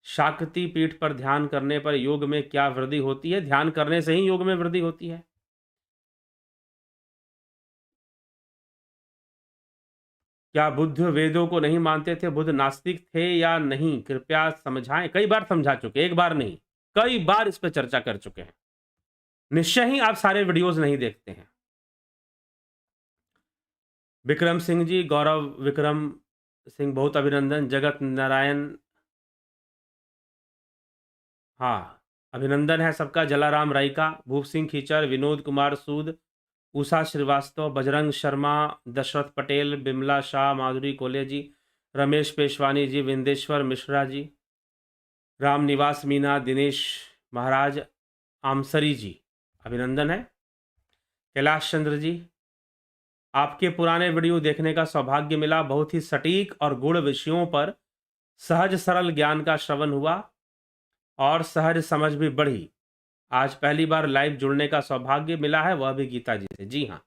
शाक्ति पीठ पर ध्यान करने पर योग में क्या वृद्धि होती है? ध्यान करने से ही योग में वृद्धि होती है। क्या बुद्ध वेदों को नहीं मानते थे? बुद्ध नास्तिक थे या नहीं, कृपया समझाएं। कई बार समझा चुके, एक बार नहीं, कई बार इस पर चर्चा कर चुके हैं। निश्चय ही आप सारे वीडियोस नहीं देखते हैं। विक्रम सिंह जी, गौरव विक्रम सिंह बहुत अभिनंदन। जगत नारायण, हाँ अभिनंदन है सबका। जलाराम रायका, भूप सिंह खीचर, विनोद कुमार सूद, उषा श्रीवास्तव, बजरंग शर्मा, दशरथ पटेल, बिमला शाह, माधुरी कोले जी, रमेश पेशवानी जी, विंदेश्वर मिश्रा जी, राम निवास मीना, दिनेश महाराज, आमसरी जी अभिनंदन है। कैलाश चंद्र जी, आपके पुराने वीडियो देखने का सौभाग्य मिला, बहुत ही सटीक और गूढ़ विषयों पर सहज सरल ज्ञान का श्रवण हुआ और सहज समझ भी बढ़ी। आज पहली बार लाइव जुड़ने का सौभाग्य मिला है, वह भी गीता जी से। जी हाँ,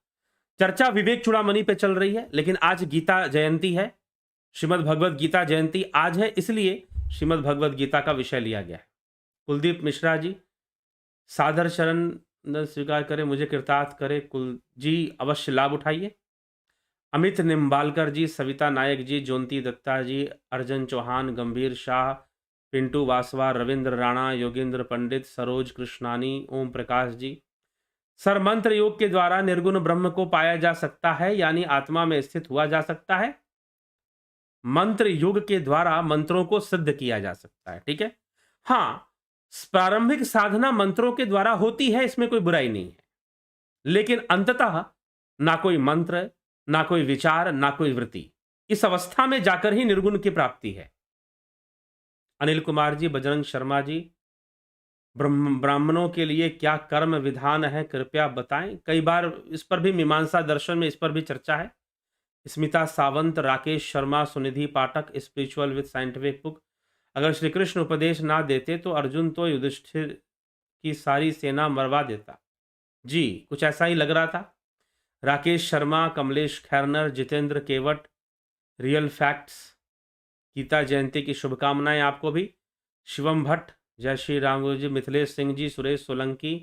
चर्चा विवेक चूड़ामणि पे चल रही है, लेकिन आज गीता जयंती है, श्रीमद् भगवद गीता जयंती आज है, इसलिए श्रीमद् भगवद गीता का विषय लिया गया है। कुलदीप मिश्रा जी, सादर शरण स्वीकार करें, मुझे कृतार्थ करे कुल जी, अवश्य लाभ उठाइए। अमित निम्बालकर जी, सविता नायक जी, जोंती दत्ता जी, अर्जन चौहान, गंभीर शाह, पिंटू वासवा, रविंद्र राणा, योगेंद्र पंडित, सरोज कृष्णानी, ओम प्रकाश जी। सर, मंत्र योग के द्वारा निर्गुण ब्रह्म को पाया जा सकता है, यानी आत्मा में स्थित हुआ जा सकता है। मंत्र युग के द्वारा मंत्रों को सिद्ध किया जा सकता है, ठीक है। हाँ, प्रारंभिक साधना मंत्रों के द्वारा होती है, इसमें कोई बुराई नहीं है, लेकिन अंततः ना कोई मंत्र, ना कोई विचार, ना कोई वृत्ति, इस अवस्था में जाकर ही निर्गुण की प्राप्ति है। अनिल कुमार जी, बजरंग शर्मा जी, ब्राह्मणों के लिए क्या कर्म विधान है, कृपया बताएं। कई बार इस पर भी मीमांसा दर्शन में इस पर भी चर्चा है। स्मिता सावंत, राकेश शर्मा, सुनिधि पाठक, स्पिरिचुअल विद साइंटिफिक बुक, अगर श्री कृष्ण उपदेश ना देते तो अर्जुन तो युधिष्ठिर की सारी सेना मरवा देता। जी, कुछ ऐसा ही लग रहा था। राकेश शर्मा, कमलेश खैरनर, जितेंद्र केवट, रियल फैक्ट्स, गीता जयंती की शुभकामनाएं आपको भी। शिवम भट्ट, जय श्री राम गुरु जी, मिथिलेश सिंह जी, सुरेश सोलंकी,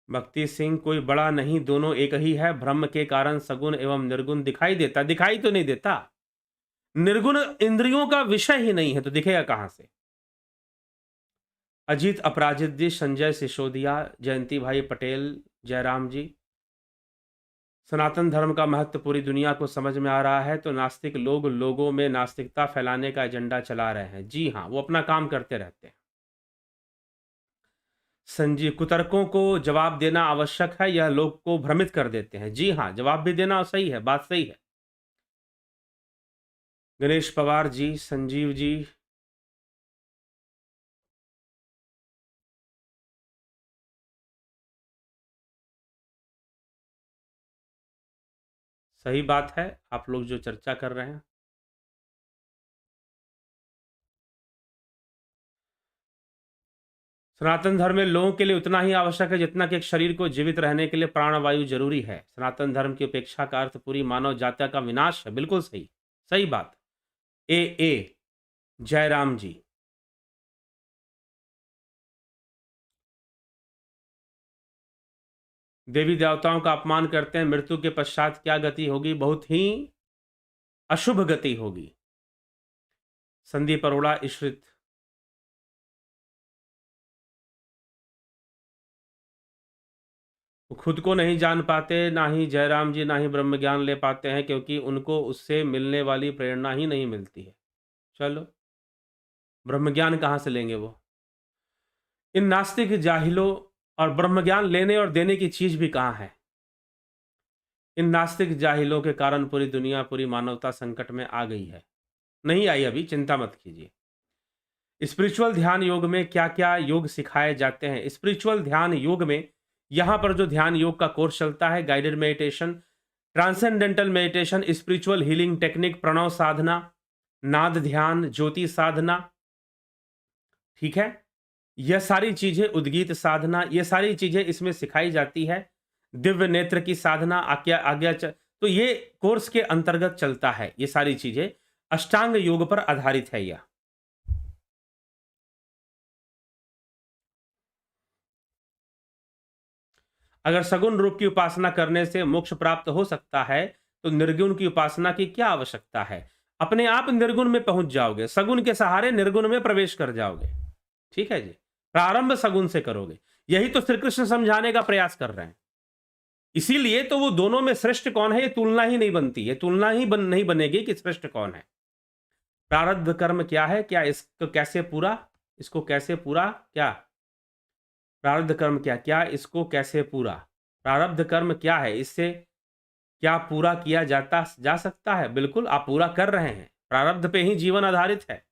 भक्ति सिंह, कोई बड़ा नहीं, दोनों एक ही है, ब्रह्म के कारण सगुण एवं निर्गुण दिखाई देता। दिखाई तो नहीं देता, निर्गुण इंद्रियों का विषय ही नहीं है तो दिखेगा कहां से। अजीत अपराजित जी, संजय सिसोदिया, जयंती भाई पटेल, जयराम जी, सनातन धर्म का महत्व पूरी दुनिया को समझ में आ रहा है, तो नास्तिक लोग लोगों में नास्तिकता फैलाने का एजेंडा चला रहे हैं। जी हाँ, वो अपना काम करते रहते हैं। संजीव, कुतर्कों को जवाब देना आवश्यक है, यह लोग को भ्रमित कर देते हैं। जी हाँ, जवाब भी देना सही है, बात सही है। गणेश पवार जी, संजीव जी, सही बात है आप लोग जो चर्चा कर रहे हैं। सनातन धर्म में लोगों के लिए उतना ही आवश्यक है जितना कि एक शरीर को जीवित रहने के लिए प्राणवायु जरूरी है। सनातन धर्म की उपेक्षा का अर्थ पूरी मानव जाति का विनाश है। बिल्कुल सही, सही बात। ए जयराम जी, देवी देवताओं का अपमान करते हैं, मृत्यु के पश्चात क्या गति होगी? बहुत ही अशुभ गति होगी। संदीप अरोड़ा, इश्रित। वो खुद को नहीं जान पाते, ना ही जयराम जी, ना ही ब्रह्म ज्ञान ले पाते हैं, क्योंकि उनको उससे मिलने वाली प्रेरणा ही नहीं मिलती है। चलो, ब्रह्म ज्ञान कहाँ से लेंगे वो? इन नास्तिक जाहिलों, और ब्रह्म ज्ञान लेने और देने की चीज भी कहाँ है? इन नास्तिक जाहिलों के कारण पूरी दुनिया, पूरी मानवता संकट में आ गई है। नहीं आई अभी, चिंता मत कीजिए। स्पिरिचुअल ध्यान योग में क्या क्या योग सिखाए जाते हैं? स्पिरिचुअल ध्यान योग में यहाँ पर जो ध्यान योग का कोर्स चलता है, guided meditation, transcendental meditation, spiritual healing technique, प्रणव साधना, नाद ध्यान, ज्योति साधना, ठीक है, यह सारी चीजें, उद्गीत साधना, ये सारी चीजें इसमें सिखाई जाती है। दिव्य नेत्र की साधना, आज्ञा तो ये कोर्स के अंतर्गत चलता है। ये सारी चीजें अष्टांग योग पर आधारित है। यह अगर सगुण रूप की उपासना करने से मोक्ष प्राप्त हो सकता है, तो निर्गुण की उपासना की क्या आवश्यकता है? अपने आप निर्गुण में पहुंच जाओगे, सगुण के सहारे निर्गुण में प्रवेश कर जाओगे। ठीक है जी, प्रारंभ सगुण से करोगे। यही तो श्री कृष्ण समझाने का प्रयास कर रहे हैं। इसीलिए तो वो दोनों में श्रेष्ठ कौन है, ये तुलना ही नहीं बनती है, तुलना ही नहीं बनेगी कि श्रेष्ठ कौन है। प्रारब्ध कर्म क्या है, क्या इसको कैसे पूरा, इसको कैसे पूरा, क्या प्रारब्ध कर्म क्या इसको कैसे पूरा, प्रारब्ध कर्म क्या है, इससे क्या पूरा किया जा सकता है? बिल्कुल, आप पूरा कर रहे हैं। प्रारब्ध पे ही जीवन आधारित है।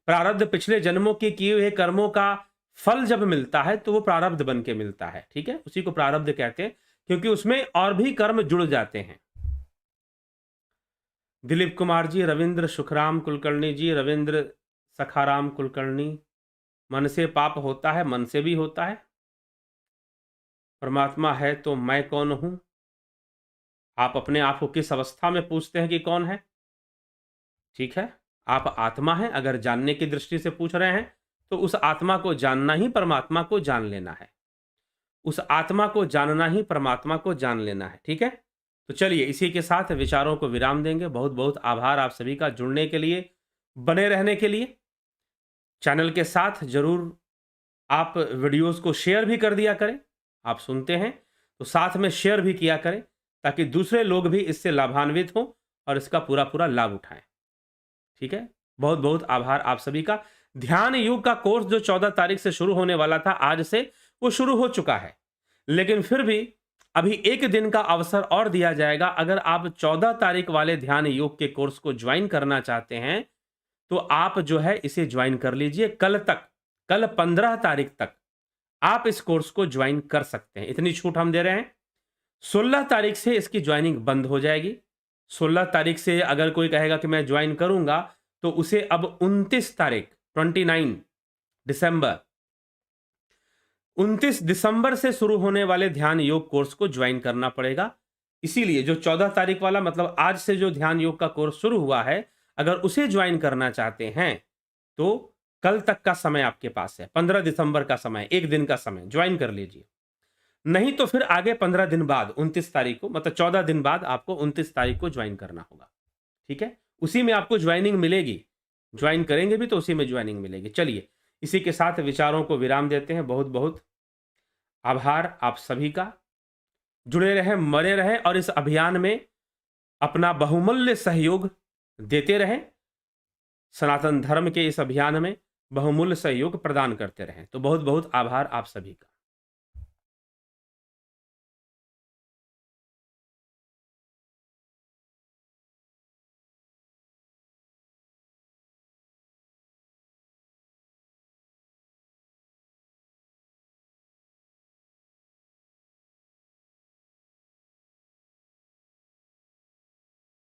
प्रारब्ध पिछले जन्मों के किए हुए कर्मों का फल जब मिलता है तो वो प्रारब्ध बन के मिलता है। ठीक है, उसी को प्रारब्ध कहते हैं, क्योंकि उसमें और भी कर्म जुड़ जाते हैं। दिलीप कुमार जी, रविंद्र सुखराम कुलकर्णी जी, रविंद्र सखाराम कुलकर्णी, मन से पाप होता है, मन से भी होता है। परमात्मा है तो मैं कौन हूं? आप अपने आप को किस अवस्था में पूछते हैं कि कौन है? ठीक है, आप आत्मा हैं। अगर जानने की दृष्टि से पूछ रहे हैं तो उस आत्मा को जानना ही परमात्मा को जान लेना है। उस आत्मा को जानना ही परमात्मा को जान लेना है। ठीक है, तो चलिए इसी के साथ विचारों को विराम देंगे। बहुत बहुत आभार आप सभी का जुड़ने के लिए, बने रहने के लिए। चैनल के साथ जरूर आप वीडियोस को शेयर भी कर दिया करें। आप सुनते हैं तो साथ में शेयर भी किया करें, ताकि दूसरे लोग भी इससे लाभान्वित हों और इसका पूरा पूरा लाभ उठाएं। ठीक है, बहुत बहुत आभार आप सभी का। ध्यान योग का कोर्स जो 14 तारीख से शुरू होने वाला था, आज से वो शुरू हो चुका है, लेकिन फिर भी अभी एक दिन का अवसर और दिया जाएगा। अगर आप 14 तारीख वाले ध्यान योग के कोर्स को ज्वाइन करना चाहते हैं तो आप जो है इसे ज्वाइन कर लीजिए। कल तक, कल 15 तारीख तक आप इस कोर्स को ज्वाइन कर सकते हैं। इतनी छूट हम दे रहे हैं। 16 तारीख से इसकी ज्वाइनिंग बंद हो जाएगी। 16 तारीख से अगर कोई कहेगा कि मैं ज्वाइन करूंगा, तो उसे अब 29 तारीख 29 दिसंबर 29 दिसंबर से शुरू होने वाले ध्यान योग कोर्स को ज्वाइन करना पड़ेगा। इसीलिए जो 14 तारीख वाला, मतलब आज से जो ध्यान योग का कोर्स शुरू हुआ है, अगर उसे ज्वाइन करना चाहते हैं तो कल तक का समय आपके पास है। 15 दिसंबर का समय, एक दिन का समय, ज्वाइन कर लीजिए। नहीं तो फिर आगे 15 दिन बाद 29 तारीख को, मतलब 14 दिन बाद आपको 29 तारीख को ज्वाइन करना होगा। ठीक है, उसी में आपको ज्वाइनिंग मिलेगी। ज्वाइन करेंगे भी तो उसी में ज्वाइनिंग मिलेगी। चलिए इसी के साथ विचारों को विराम देते हैं। बहुत बहुत आभार आप सभी का। जुड़े रहें, मरे रहें और इस अभियान में अपना बहुमूल्य सहयोग देते रहें। सनातन धर्म के इस अभियान में बहुमूल्य सहयोग प्रदान करते रहें। तो बहुत बहुत आभार आप सभी का।